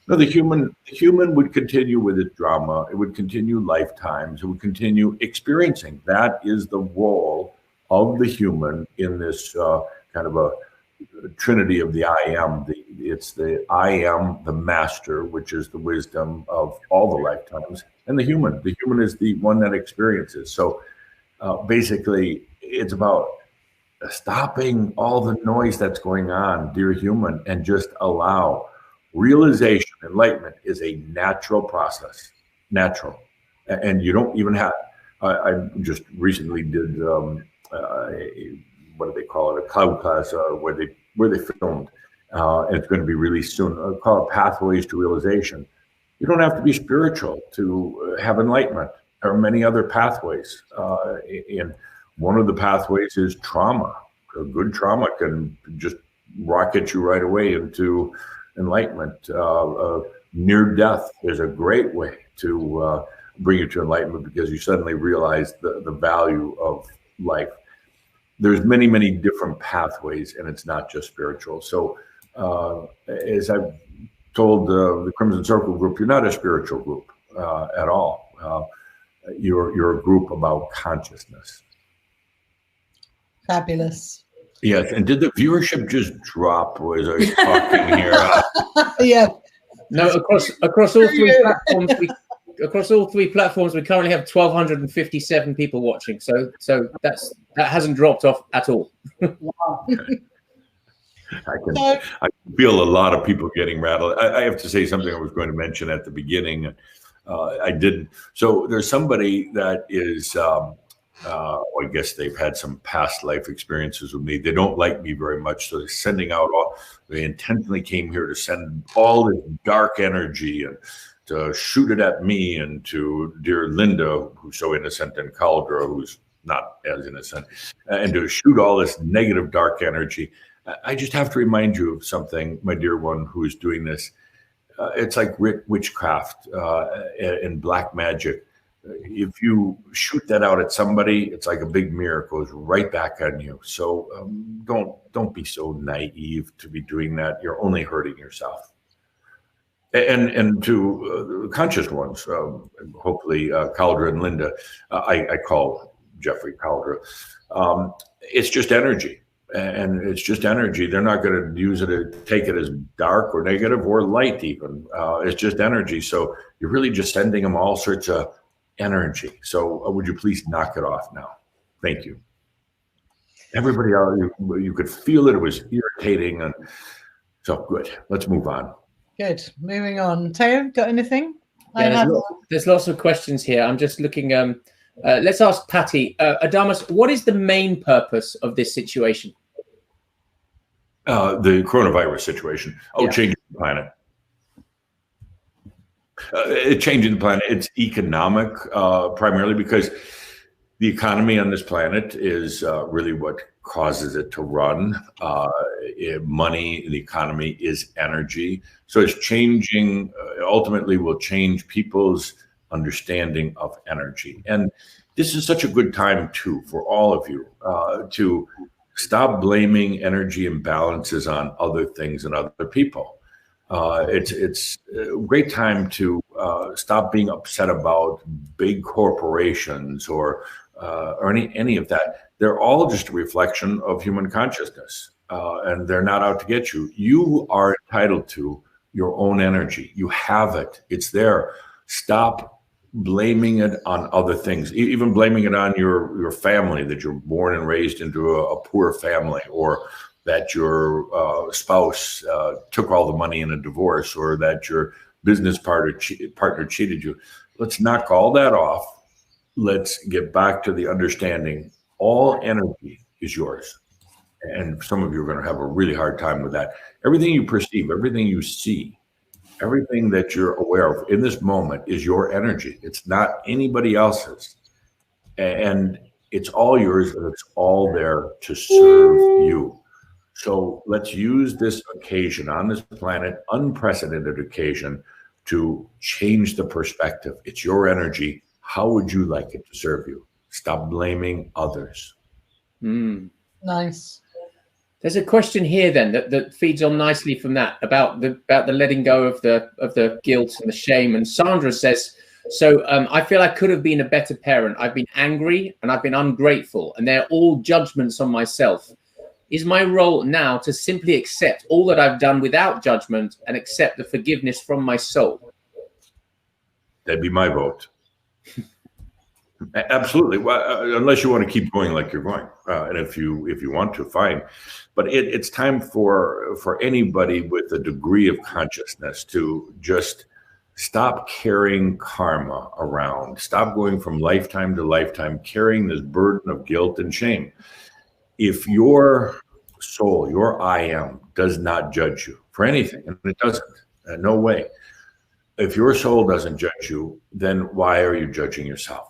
No, the human would continue with its drama. It would continue lifetimes. It would continue experiencing. That is the role of the human in this kind of a trinity of the I am. It's the I am, the master, which is the wisdom of all the lifetimes, and the human. The human is the one that experiences. So basically, it's about stopping all the noise that's going on, dear human, and just allow. Realization, enlightenment is a natural process, natural. And you don't even have, I just recently did, what do they call it? A cloud class where they filmed, and it's going to be released soon. I call it Pathways to Realization. You don't have to be spiritual to have enlightenment. There are many other pathways. And one of the pathways is trauma. A good trauma can just rocket you right away into enlightenment. Near death is a great way to bring you to enlightenment, because you suddenly realize the value of life. There's many, many different pathways, and it's not just spiritual. So as I've told the Crimson Circle group, you're not a spiritual group at all. You're a group about consciousness. Fabulous. Yes, and did the viewership just drop as I was talking here? Yeah. No, across all three platforms, across all three platforms, we currently have 1,257 people watching. So that hasn't dropped off at all. Wow. I can feel a lot of people getting rattled. I have to say something I was going to mention at the beginning. I didn't. So there's somebody that is. I guess they've had some past life experiences with me. They don't like me very much, so they're sending out they intentionally came here to send all this dark energy and to shoot it at me and to dear Linda, who's so innocent, and Caldra, who's not as innocent, and to shoot all this negative dark energy. I just have to remind you of something, my dear one, who is doing this. It's like witchcraft and black magic. If you shoot that out at somebody, it's like a big mirror. It goes right back on you. So don't be so naive to be doing that. You're only hurting yourself. And to conscious ones, hopefully Caldra and Linda, I call Geoffrey Caldra. It's just energy. And it's just energy. They're not going to use it to take it as dark or negative or light even. It's just energy. So you're really just sending them all sorts of energy. So would you please knock it off now? Thank you. Everybody else, you could feel it. It was irritating. And so good. Let's move on. Good. Moving on. Theo, got anything? Yeah, there's lots of questions here. I'm just looking. Let's ask Patty. Adamus, what is the main purpose of this situation? The coronavirus situation. Yeah. Changing the planet. Changing the planet. It's economic, primarily because the economy on this planet is really what causes it to run. Money, the economy is energy. So it's changing, ultimately will change people's understanding of energy. And this is such a good time too for all of you to stop blaming energy imbalances on other things and other people. It's a great time to Stop being upset about big corporations or any of that. They're all just a reflection of human consciousness, and they're not out to get you. You are entitled to your own energy. You have it. It's there. Stop blaming it on other things, even blaming it on your family, that you're born and raised into a poor family, or that your spouse took all the money in a divorce, or that your business partner cheated you. Let's knock all that off. Let's get back to the understanding all energy is yours. And some of you are going to have a really hard time with that. Everything you perceive, everything you see, everything that you're aware of in this moment is your energy. It's not anybody else's. And it's all yours, and it's all there to serve you. So let's use this occasion on this planet, unprecedented occasion, to change the perspective. It's your energy. How would you like it to serve you? Stop blaming others. Nice. There's a question here then that feeds on nicely from that about the letting go of the guilt and the shame. And Sandra says, so I feel I could have been a better parent. I've been angry and I've been ungrateful, and they're all judgments on myself. Is my role now to simply accept all that I've done without judgment and accept the forgiveness from my soul? That'd be my vote. Absolutely. Well, unless you want to keep going like you're going, and if you want to, fine. But it's time for anybody with a degree of consciousness to just stop carrying karma around. Stop going from lifetime to lifetime carrying this burden of guilt and shame. If your soul, your I am, does not judge you for anything, and it doesn't, no way. If your soul doesn't judge you, then why are you judging yourself?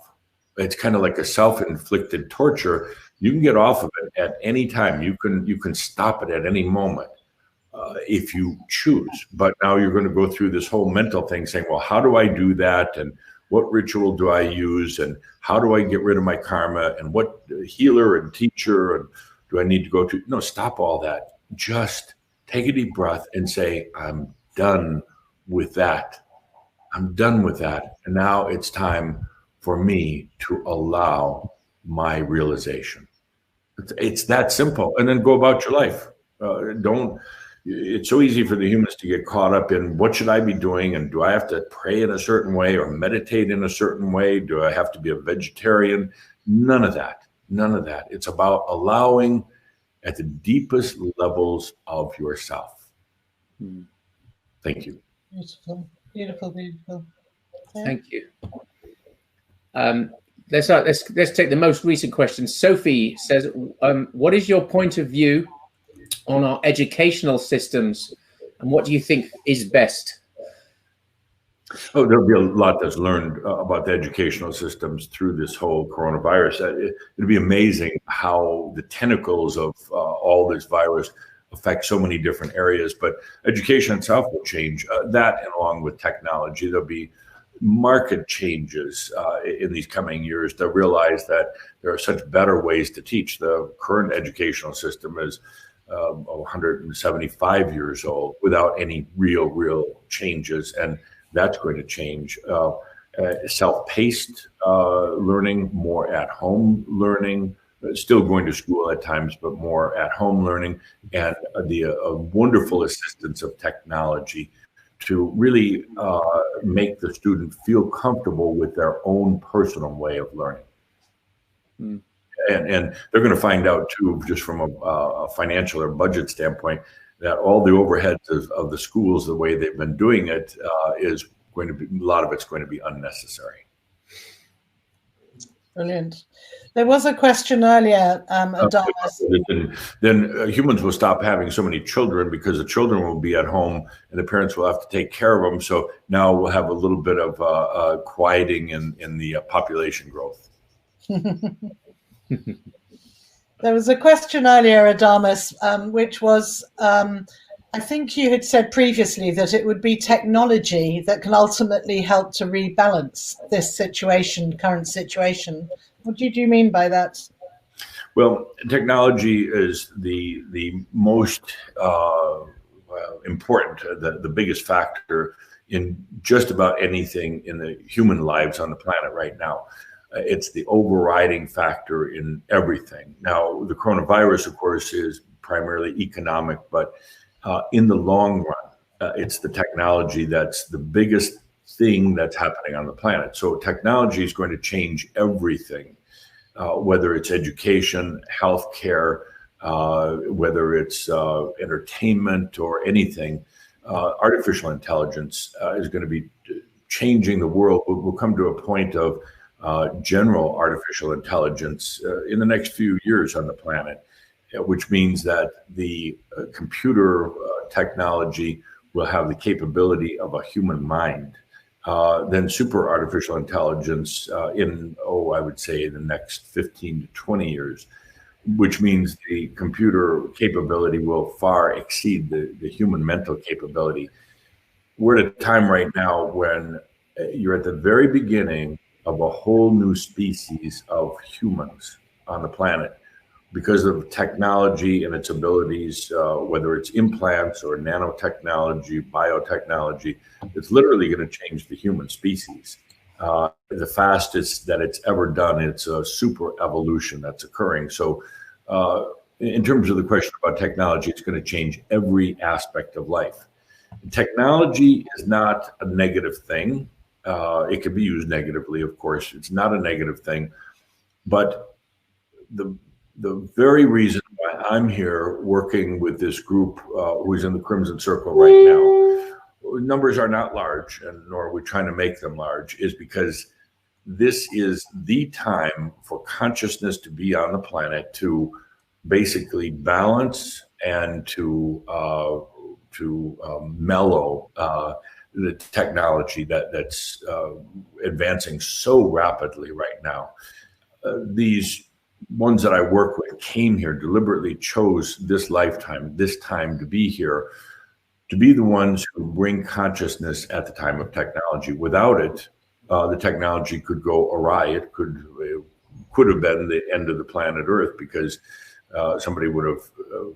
It's kind of like a self-inflicted torture. You can get off of it at any time. You can stop it at any moment if you choose. But now you're going to go through this whole mental thing saying, well, how do I do that? And what ritual do I use? And how do I get rid of my karma? And what healer and teacher and do I need to go to? No, stop all that. Just take a deep breath and say, I'm done with that. I'm done with that. And now it's time for me to allow my realization. It's that simple. And then go about your life. It's so easy for the humans to get caught up in what should I be doing? And do I have to pray in a certain way or meditate in a certain way? Do I have to be a vegetarian? None of that. None of that. It's about allowing at the deepest levels of yourself. Thank you. Beautiful, beautiful, beautiful. Thank you. Let's take the most recent question. Sophie says, what is your point of view on our educational systems, and what do you think is best? Oh, there'll be a lot that's learned about the educational systems through this whole coronavirus. It'd be amazing how the tentacles of all this virus affect so many different areas, but education itself will change. That, and along with technology, there'll be market changes in these coming years to realize that there are such better ways to teach. The current educational system is 175 years old without any real changes, and that's going to change. Self-paced learning, more at-home learning, still going to school at times, but more at-home learning, and the wonderful assistance of technology to really make the student feel comfortable with their own personal way of learning. And they're going to find out too, just from a financial or budget standpoint, that all the overheads of the schools, the way they've been doing it, is going to be, a lot of it's going to be unnecessary. Brilliant. There was a question earlier, Adamus. Then humans will stop having so many children because the children will be at home and the parents will have to take care of them. So now we'll have a little bit of quieting in the population growth. There was a question earlier, Adamus, which was, I think you had said previously that it would be technology that can ultimately help to rebalance this situation, current situation. What do you mean by that? Well, technology is the most important, the biggest factor in just about anything in the human lives on the planet right now. It's the overriding factor in everything. Now, the coronavirus, of course, is primarily economic, but in the long run, it's the technology that's the biggest thing that's happening on the planet. So technology is going to change everything, whether it's education, healthcare, whether it's entertainment or anything. Artificial intelligence is going to be changing the world. We'll come to a point of general artificial intelligence in the next few years on the planet, which means that the computer technology will have the capability of a human mind. Then super artificial intelligence in, I would say the next 15 to 20 years, which means the computer capability will far exceed the human mental capability. We're at a time right now when you're at the very beginning of a whole new species of humans on the planet because of technology and its abilities, whether it's implants or nanotechnology, biotechnology. It's literally going to change the human species. The fastest that it's ever done. It's a super evolution that's occurring. So in terms of the question about technology, it's going to change every aspect of life. Technology is not a negative thing. It can be used negatively, of course. It's not a negative thing. But the very reason why I'm here working with this group who's in the Crimson Circle right now, numbers are not large, and nor are we trying to make them large, is because this is the time for consciousness to be on the planet to basically balance and to mellow the technology that's advancing so rapidly right now. These ones that I work with came here, deliberately chose this lifetime, this time to be here, to be the ones who bring consciousness at the time of technology. Without it, the technology could go awry. It could have been the end of the planet Earth, because somebody would have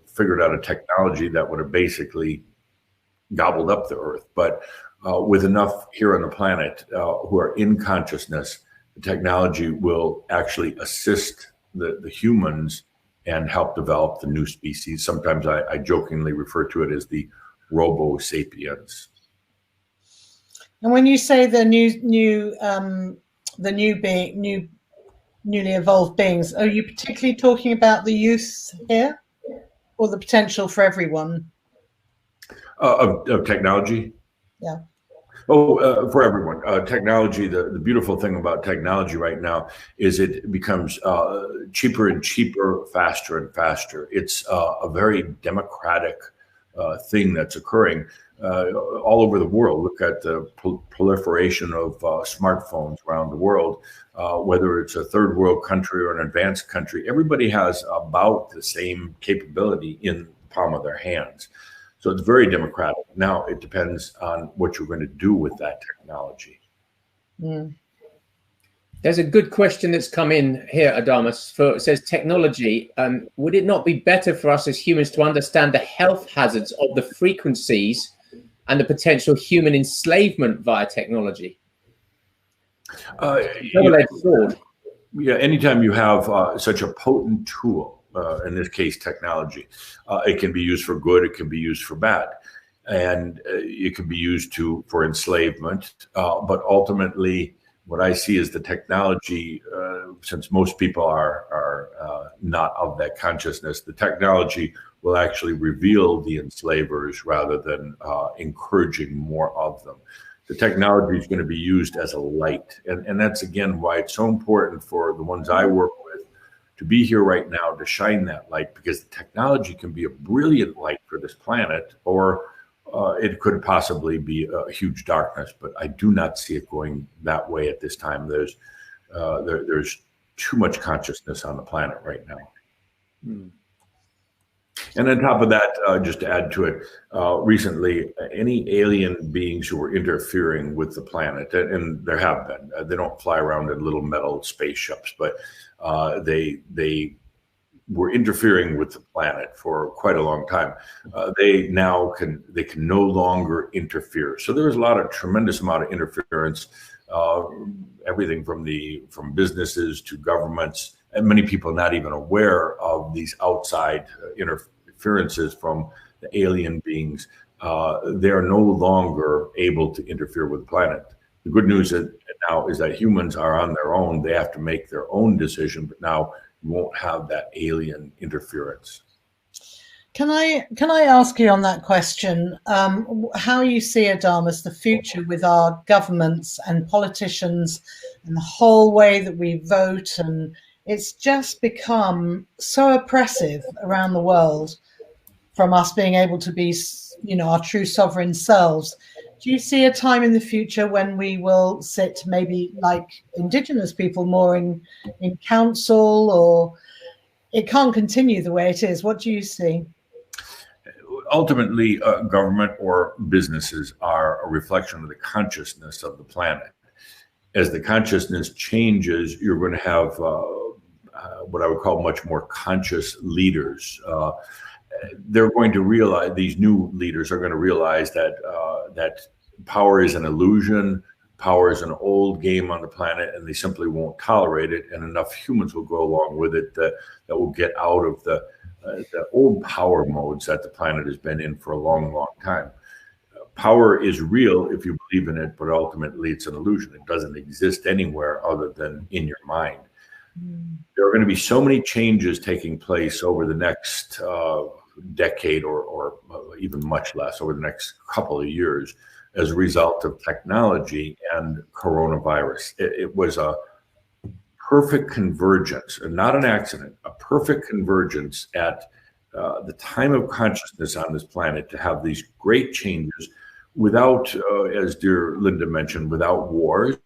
figured out a technology that would have basically gobbled up the Earth. But with enough here on the planet who are in consciousness, the technology will actually assist the humans and help develop the new species. Sometimes I jokingly refer to it as the Robo Sapiens. And when you say the newly evolved beings, are you particularly talking about the youth here, or the potential for everyone? Of technology? Yeah. For everyone. Technology, the beautiful thing about technology right now is it becomes cheaper and cheaper, faster and faster. It's a very democratic thing that's occurring all over the world. Look at the proliferation of smartphones around the world, whether it's a third world country or an advanced country. Everybody has about the same capability in the palm of their hands. So it's very democratic. Now it depends on what you're going to do with that technology. Mm. There's a good question that's come in here, Adamus. It says, technology, would it not be better for us as humans to understand the health hazards of the frequencies and the potential human enslavement via technology? Yeah, anytime you have such a potent tool, in this case, technology, it can be used for good, it can be used for bad. And it can be used for enslavement. But ultimately, what I see is the technology, since most people are not of that consciousness, the technology will actually reveal the enslavers rather than encouraging more of them. The technology is going to be used as a light. And that's, again, why it's so important for the ones I work with to be here right now to shine that light, because the technology can be a brilliant light for this planet, or it could possibly be a huge darkness, but I do not see it going that way at this time. There's too much consciousness on the planet right now. Mm. And on top of that, just to add to it, recently, any alien beings who were interfering with the planet, and there have been, they don't fly around in little metal spaceships, but they were interfering with the planet for quite a long time. They can no longer interfere. So there was a tremendous amount of interference, everything from businesses to governments, and many people not even aware of these outside interferences from the alien beings. They are no longer able to interfere with the planet. The good news now is that humans are on their own. They have to make their own decision, but now you won't have that alien interference. Can I ask you on that question, how you see, Adamus, the future with our governments and politicians and the whole way that we vote, and it's just become so oppressive around the world from us being able to be, our true sovereign selves. Do you see a time in the future when we will sit maybe like Indigenous people more in council, or it can't continue the way it is? What do you see? Ultimately, government or businesses are a reflection of the consciousness of the planet. As the consciousness changes, you're going to have what I would call much more conscious leaders. They're going to realize, these new leaders are going to realize that that power is an illusion, power is an old game on the planet, and they simply won't tolerate it. And enough humans will go along with it that will get out of the old power modes that the planet has been in for a long, long time. Power is real if you believe in it, but ultimately it's an illusion. It doesn't exist anywhere other than in your mind. There are going to be so many changes taking place over the next decade, or even much less, over the next couple of years, as a result of technology and coronavirus. It was a perfect convergence, and not an accident, a perfect convergence at the time of consciousness on this planet to have these great changes without, as dear Linda mentioned, without wars,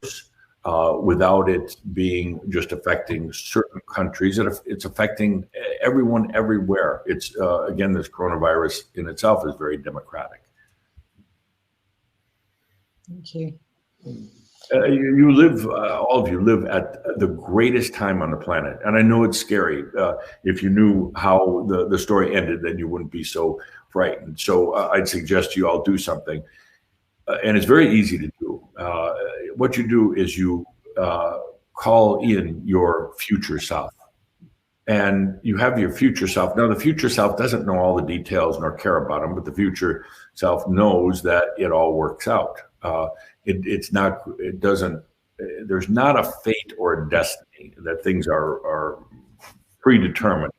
without it being just affecting certain countries. It's affecting everyone everywhere. It's again, this coronavirus in itself is very democratic. Thank you. You live, all of you live at the greatest time on the planet. And I know it's scary. If you knew how the story ended, then you wouldn't be so frightened. So I'd suggest you all do something. And it's very easy to do. What you do is you call in your future self. And you have your future self. Now, the future self doesn't know all the details nor care about them, but the future self knows that it all works out. There's not a fate or a destiny, that things are predetermined.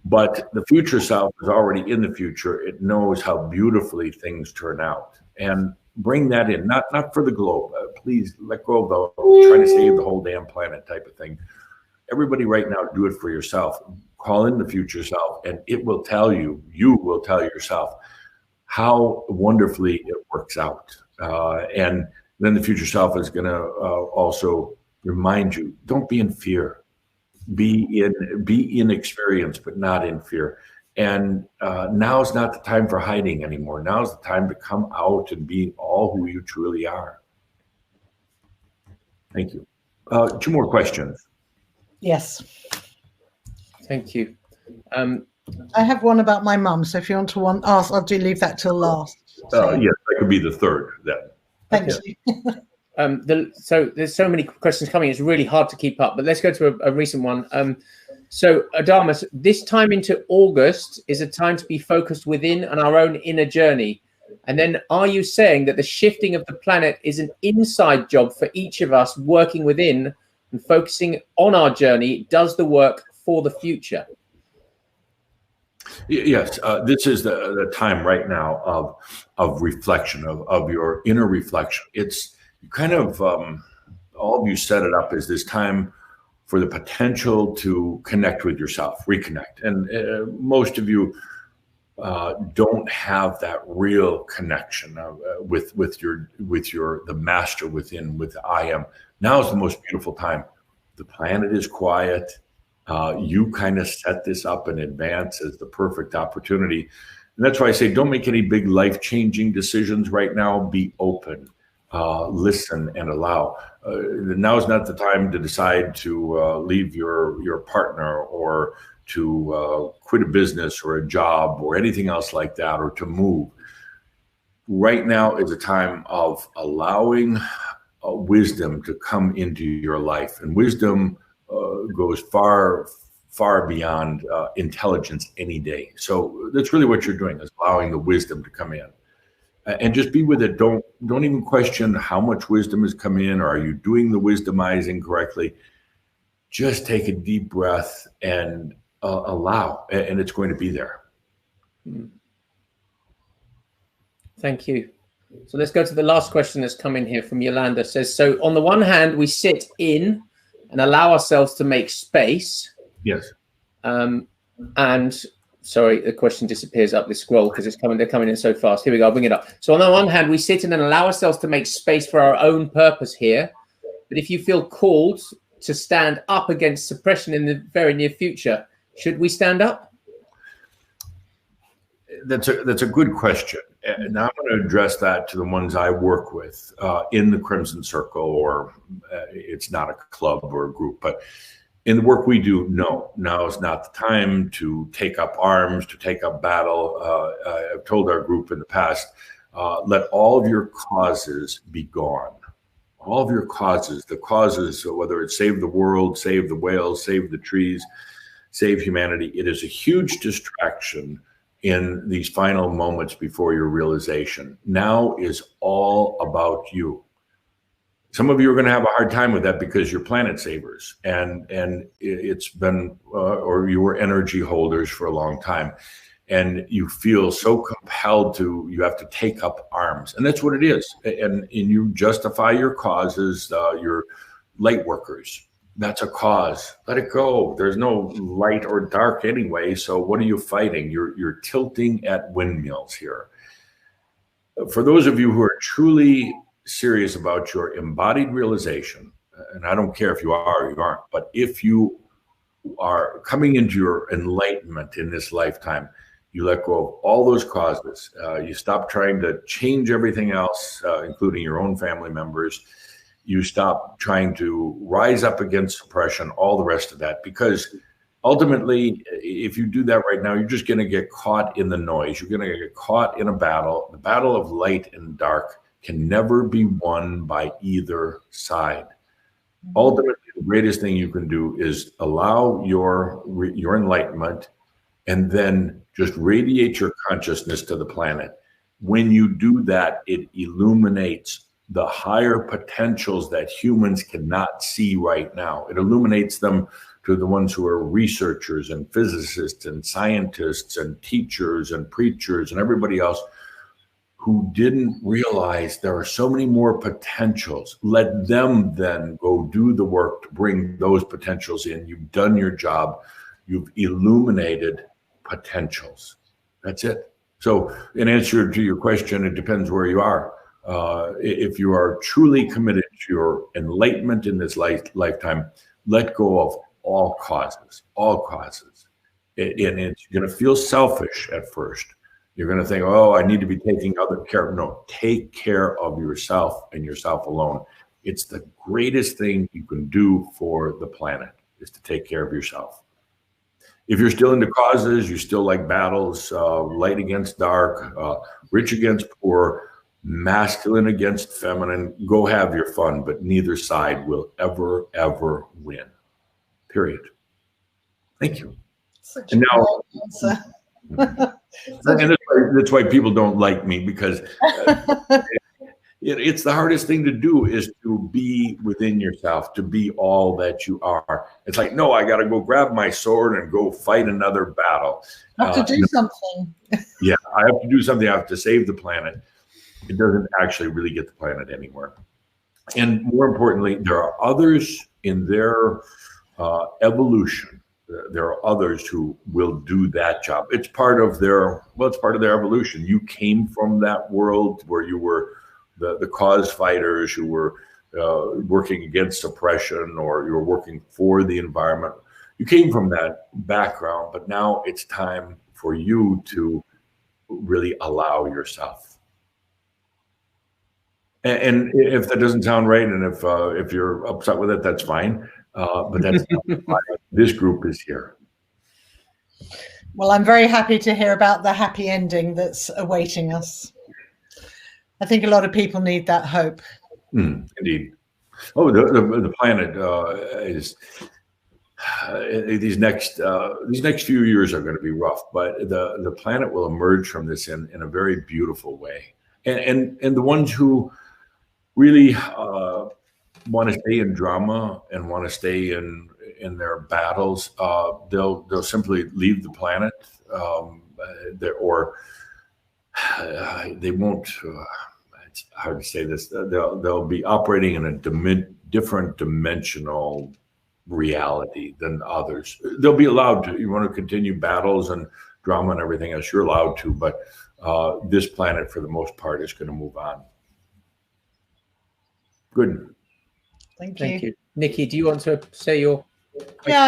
But the future self is already in the future. It knows how beautifully things turn out. And bring that in, not for the globe. Please let go of the trying to save the whole damn planet type of thing. Everybody right now, do it for yourself. Call in the future self, and it will tell you, you will tell yourself how wonderfully it works out. And then the future self is going to also remind you, don't be in fear. Be in experience, but not in fear. And now's not the time for hiding anymore. Now's the time to come out and be all who you truly are. Thank you. 2 more questions. Yes. Thank you. I have one about my mum, so if you want to ask, I'll leave that till last. Yes, that could be the third then. Thank you. So there's so many questions coming, it's really hard to keep up, but let's go to a recent one. So Adamus, this time into August is a time to be focused within and our own inner journey. And then are you saying that the shifting of the planet is an inside job for each of us working within and focusing on our journey does the work for the future? Yes, this is the time right now of reflection, of your inner reflection. It's kind of, all of you set it up as this time for the potential to connect with yourself, reconnect. And most of you don't have that real connection with the master within, with the I am. Now is the most beautiful time. The planet is quiet. You kind of set this up in advance as the perfect opportunity. And that's why I say, don't make any big life-changing decisions right now. Be open, listen and allow. Now's not the time to decide to leave your partner, or to quit a business or a job or anything else like that, or to move. Right now is a time of allowing wisdom to come into your life. And wisdom goes far, far beyond intelligence any day. So that's really what you're doing, is allowing the wisdom to come in. And just be with it. Don't even question how much wisdom has come in, or are you doing the wisdomizing correctly. Just take a deep breath and allow, and it's going to be there. Thank you. So let's go to the last question that's come in here from Yolanda. It says, so on the one hand, we sit in and allow ourselves to make space. Yes. And sorry, the question disappears up this scroll because they're coming in so fast. Here we go, I'll bring it up. So on the one hand, we sit in and allow ourselves to make space for our own purpose here. But if you feel called to stand up against suppression in the very near future, should we stand up? That's a good question. And now I'm going to address that to the ones I work with in the Crimson Circle, or it's not a club or a group, but in the work we do, no, now is not the time to take up arms, to take up battle. I've told our group in the past, let all of your causes be gone. All of your causes, the causes, whether it's save the world, save the whales, save the trees, save humanity, it is a huge distraction in these final moments before your realization. Now is all about you. Some of you are going to have a hard time with that because you're planet savers, and it's been, or you were energy holders for a long time, and you feel so compelled you have to take up arms, and that's what it is. And you justify your causes, your light workers. That's a cause. Let it go. There's no light or dark anyway. So what are you fighting? You're tilting at windmills here. For those of you who are truly serious about your embodied realization, and I don't care if you are or you aren't, but if you are coming into your enlightenment in this lifetime, you let go of all those causes. You stop trying to change everything else, including your own family members. You stop trying to rise up against suppression, all the rest of that, because ultimately, if you do that right now, you're just going to get caught in the noise. You're going to get caught in a battle. The battle of light and dark can never be won by either side. Ultimately, the greatest thing you can do is allow your enlightenment, and then just radiate your consciousness to the planet. When you do that, it illuminates the higher potentials that humans cannot see right now. It illuminates them to the ones who are researchers and physicists and scientists and teachers and preachers and everybody else who didn't realize there are so many more potentials. Let them then go do the work to bring those potentials in. You've done your job. You've illuminated potentials. That's it. So in answer to your question, it depends where you are. If you are truly committed to your enlightenment in this lifetime, let go of all causes, And it's going to feel selfish at first. You're going to think, oh, I need to be taking other care. No, take care of yourself and yourself alone. It's the greatest thing you can do for the planet, is to take care of yourself. If you're still into causes, you still like battles, light against dark, rich against poor, masculine against feminine, go have your fun, but neither side will ever, ever win. Period. Thank you. Such and a now, and that's why people don't like me, because it's the hardest thing to do, is to be within yourself, to be all that you are. It's like, no, I got to go grab my sword and go fight another battle. I have to do something. Yeah, I have to do something. I have to save the planet. It doesn't actually really get the planet anywhere. And more importantly, there are others in their evolution. There are others who will do that job. It's part of their, it's part of their evolution. You came from that world where you were the cause fighters who were working against suppression, or you were working for the environment. You came from that background, but now it's time for you to really allow yourself. And if that doesn't sound right, and if you're upset with it, that's fine. But that's not why this group is here. Well, I'm very happy to hear about the happy ending that's awaiting us. I think a lot of people need that hope. Indeed. Oh, the planet is these next few years are going to be rough, but the planet will emerge from this in a very beautiful way. And the ones who really want to stay in drama and want to stay in their battles, they'll simply leave the planet, or they won't. It's hard to say this. They'll be operating in a different dimensional reality than others. They'll be allowed to. You want to continue battles and drama and everything else, you're allowed to. But this planet, for the most part, is going to move on. Good. Thank you. Nikki, do you want to say your question? Yeah,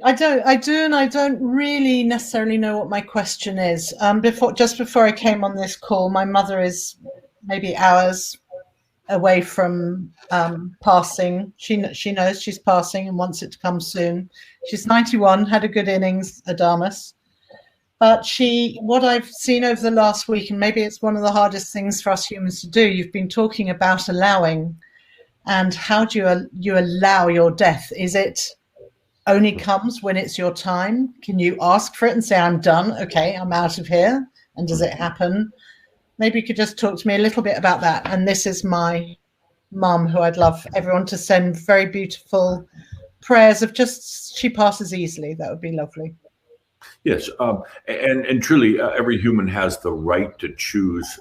I do, and I don't really necessarily know what my question is. Before I came on this call, my mother is maybe hours away from passing. She knows she's passing and wants it to come soon. She's 91, had a good innings, Adamus. But what I've seen over the last week, and maybe it's one of the hardest things for us humans to do, you've been talking about allowing. And how do you allow your death? Is it only comes when it's your time? Can you ask for it and say, I'm done, okay, I'm out of here? And does it happen? Maybe you could just talk to me a little bit about that. And this is my mum, who I'd love everyone to send very beautiful prayers of just, she passes easily. That would be lovely. Yes, and truly, every human has the right to choose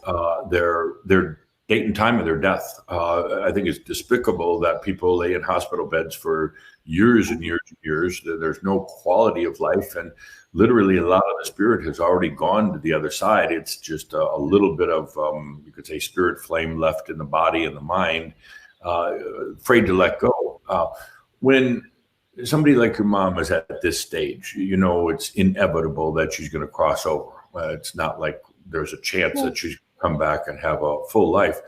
their date and time of their death. I think it's despicable that people lay in hospital beds for years and years and years. There's no quality of life, and literally a lot of the spirit has already gone to the other side. It's just a little bit of, you could say, spirit flame left in the body and the mind, afraid to let go. When somebody like your mom is at this stage, you know it's inevitable that she's going to cross over. It's not like there's a chance that she's come back and have a full life.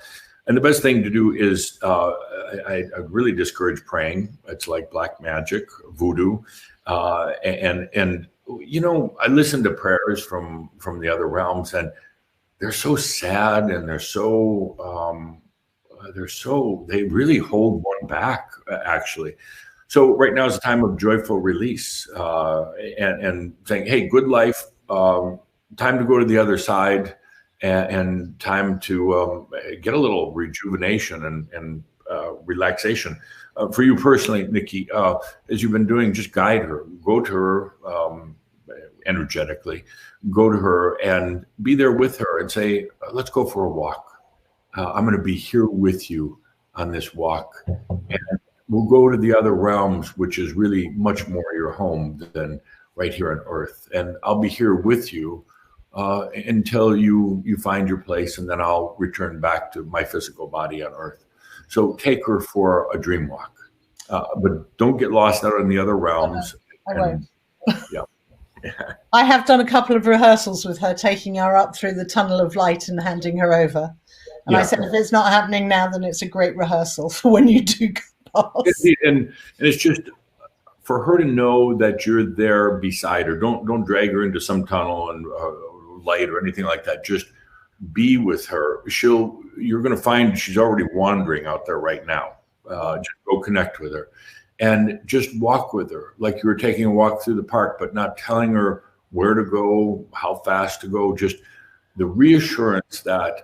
And the best thing to do is, I really discourage praying. It's like black magic, voodoo. And you know, I listen to prayers from the other realms, and they're so sad, and they really hold one back, actually. So right now is a time of joyful release, and saying, hey, good life, time to go to the other side, and time to get a little rejuvenation and relaxation. For you personally, Nikki, as you've been doing, just guide her, go to her energetically, go to her and be there with her and say, let's go for a walk. I'm going to be here with you on this walk. And we'll go to the other realms, which is really much more your home than right here on Earth. And I'll be here with you until you find your place, and then I'll return back to my physical body on Earth. So take her for a dream walk, but don't get lost out in the other realms. I won't. Yeah. I have done a couple of rehearsals with her, taking her up through the tunnel of light and handing her over. And I said, if it's not happening now, then it's a great rehearsal for when you do pass. And it's just for her to know that you're there beside her. Don't drag her into some tunnel and light or anything like that. Just be with her. You're going to find she's already wandering out there right now. Just go connect with her and just walk with her like you were taking a walk through the park, but not telling her where to go, how fast to go. Just the reassurance that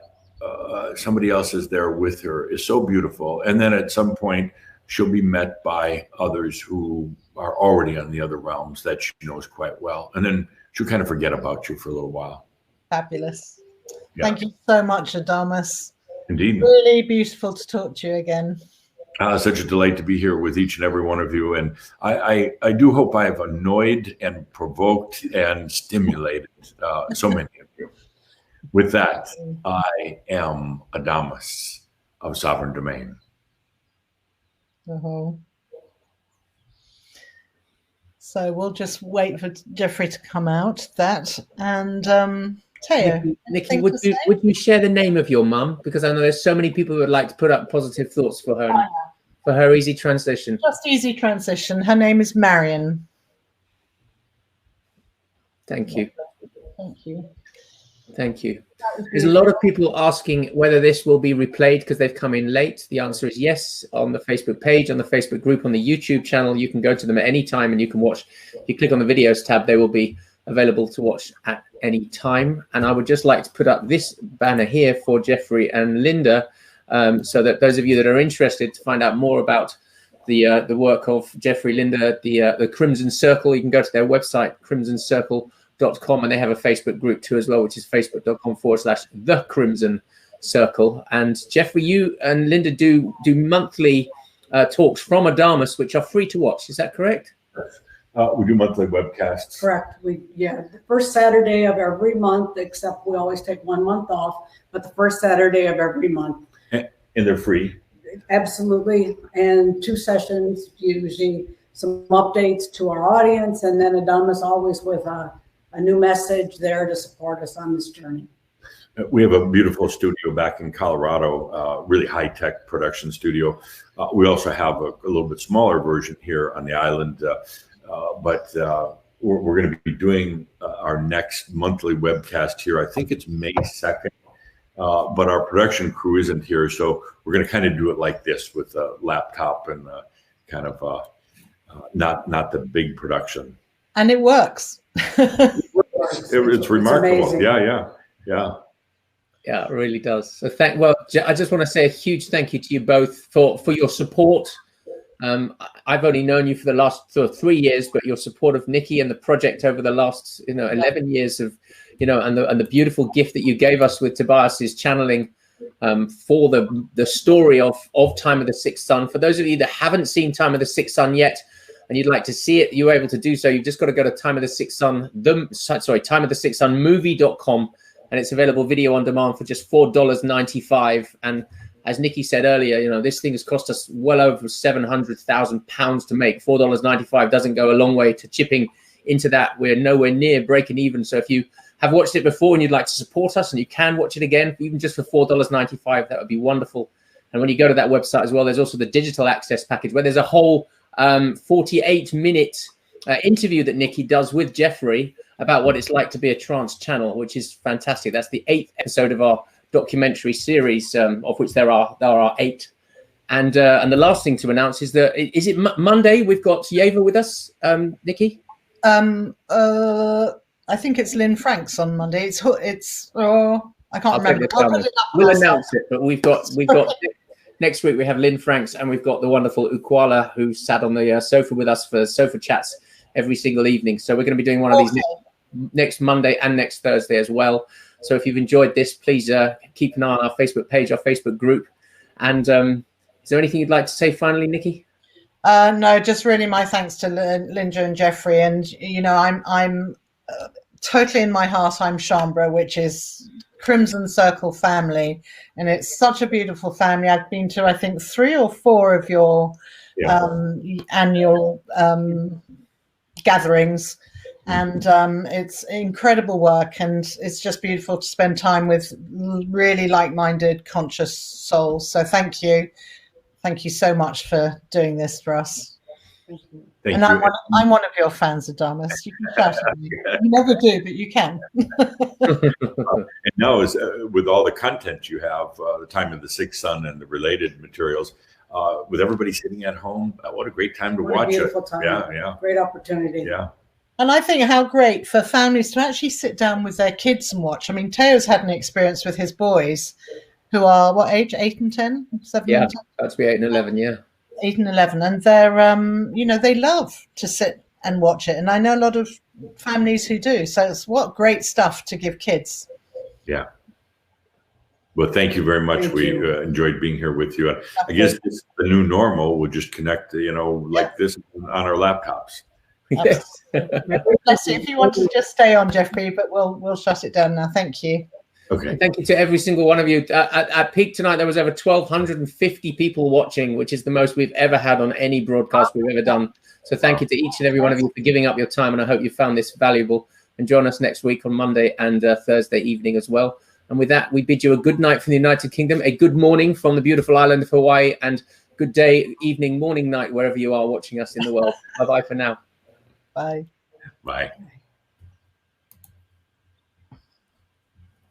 somebody else is there with her is so beautiful. And then at some point she'll be met by others who are already on the other realms that she knows quite well. And then she'll kind of forget about you for a little while. Fabulous. Yeah. Thank you so much, Adamus. Indeed. Really beautiful to talk to you again. Such a delight to be here with each and every one of you. And I do hope I have annoyed and provoked and stimulated so many of you. With that, I am Adamus of Sovereign Domain. So we'll just wait for Geoffrey to come out. And Theo, Nikki, would you share the name of your mum? Because I know there's so many people who would like to put up positive thoughts for her, for her easy transition. Just easy transition. Her name is Marion. Thank you. Thank you. Thank you. There's a lot of people asking whether this will be replayed because they've come in late. The answer is yes. On the Facebook page, on the Facebook group, on the YouTube channel, you can go to them at any time and you can watch. If you click on the videos tab, they will be available to watch at any time. And I would just like to put up this banner here for Geoffrey and Linda, so that those of you that are interested to find out more about the work of Geoffrey, Linda, the Crimson Circle, you can go to their website, crimsoncircle.com, and they have a Facebook group too as well, which is facebook.com/The Crimson Circle. And Geoffrey, you and Linda do monthly talks from Adamus, which are free to watch. Is that correct? We do monthly webcasts. Correct. The first Saturday of every month, except we always take 1 month off, but the first Saturday of every month. And they're free. Absolutely. And 2 sessions, usually some updates to our audience, and then Adamus always with a new message there to support us on this journey. We have a beautiful studio back in Colorado, really high-tech production studio. We also have a little bit smaller version here on the island, but we're going to be doing our next monthly webcast here. I think it's May 2nd, but our production crew isn't here, so we're going to kind of do it like this with a laptop and kind of not the big production. And it works. It's remarkable. It's Yeah, it really does. So I just want to say a huge thank you to you both for your support. I've only known you for the last 3 years, but your support of Nikki and the project over the last 11 years of and the beautiful gift that you gave us with Tobias's channeling for the story of Time of the Sixth Sun. For those of you that haven't seen Time of the Sixth Sun yet, and you'd like to see it, you're able to do so. You've just got to go to Time of the Sixth Sun movie.com, and it's available video on demand for just $4.95. And as Nikki said earlier, this thing has cost us well over £700,000 to make. $4.95 doesn't go a long way to chipping into that. We're nowhere near breaking even. So if you have watched it before and you'd like to support us, and you can watch it again, even just for $4.95, that would be wonderful. And when you go to that website as well, there's also the digital access package where there's a whole 48-minute interview that Nikki does with Geoffrey about what it's like to be a trance channel, which is fantastic. That's the 8th episode of our documentary series, of which there are 8. And the last thing to announce is that is it Monday? We've got Geoffa with us, Nikki. I think it's Lynn Franks on Monday. I can't remember. We'll announce it, but we've got. Next week we have Lynn Franks, and we've got the wonderful Ukwala, who sat on the sofa with us for sofa chats every single evening. So we're going to be doing one of these next Monday and next Thursday as well. So if you've enjoyed this, please keep an eye on our Facebook page, our Facebook group. And is there anything you'd like to say finally, Nikki? No, just really my thanks to Linda and Geoffrey. And I'm totally in my heart, I'm Chambra, which is Crimson Circle family, and it's such a beautiful family. I've been to, I think, 3 or 4 of your annual gatherings, and it's incredible work, and it's just beautiful to spend time with really like-minded, conscious souls. So thank you so much for doing this for us. Thank and you. I'm one of your fans, Adamus. You can shout at me. You never do, but you can. And now, with all the content you have, the Time of the Sixth Sun and the related materials, with everybody sitting at home, what a great time to watch it. Time. Yeah. Great opportunity. Yeah. And I think how great for families to actually sit down with their kids and watch. I mean, Theo's had an experience with his boys, who are what age? 8 and 10, 7 and 10? That's be 8 and 11. Yeah. 8 and 11, and they're they love to sit and watch it, and I know a lot of families who do. So it's what great stuff to give kids. Yeah. Well, thank you very much. We enjoyed being here with you. I guess the new normal. We'll just connect, like this on our laptops. Yes. Bless you. If you want to just stay on, Geoffrey, but we'll shut it down now. Thank you. Okay. Thank you to every single one of you. At peak tonight, there was over 1,250 people watching, which is the most we've ever had on any broadcast we've ever done. So thank you to each and every one of you for giving up your time, and I hope you found this valuable. and join us next week on Monday and Thursday evening as well. And with that, we bid you a good night from the United Kingdom, a good morning from the beautiful island of Hawaii, and good day, evening, morning, night, wherever you are watching us in the world. Bye-bye for now. Bye. Bye.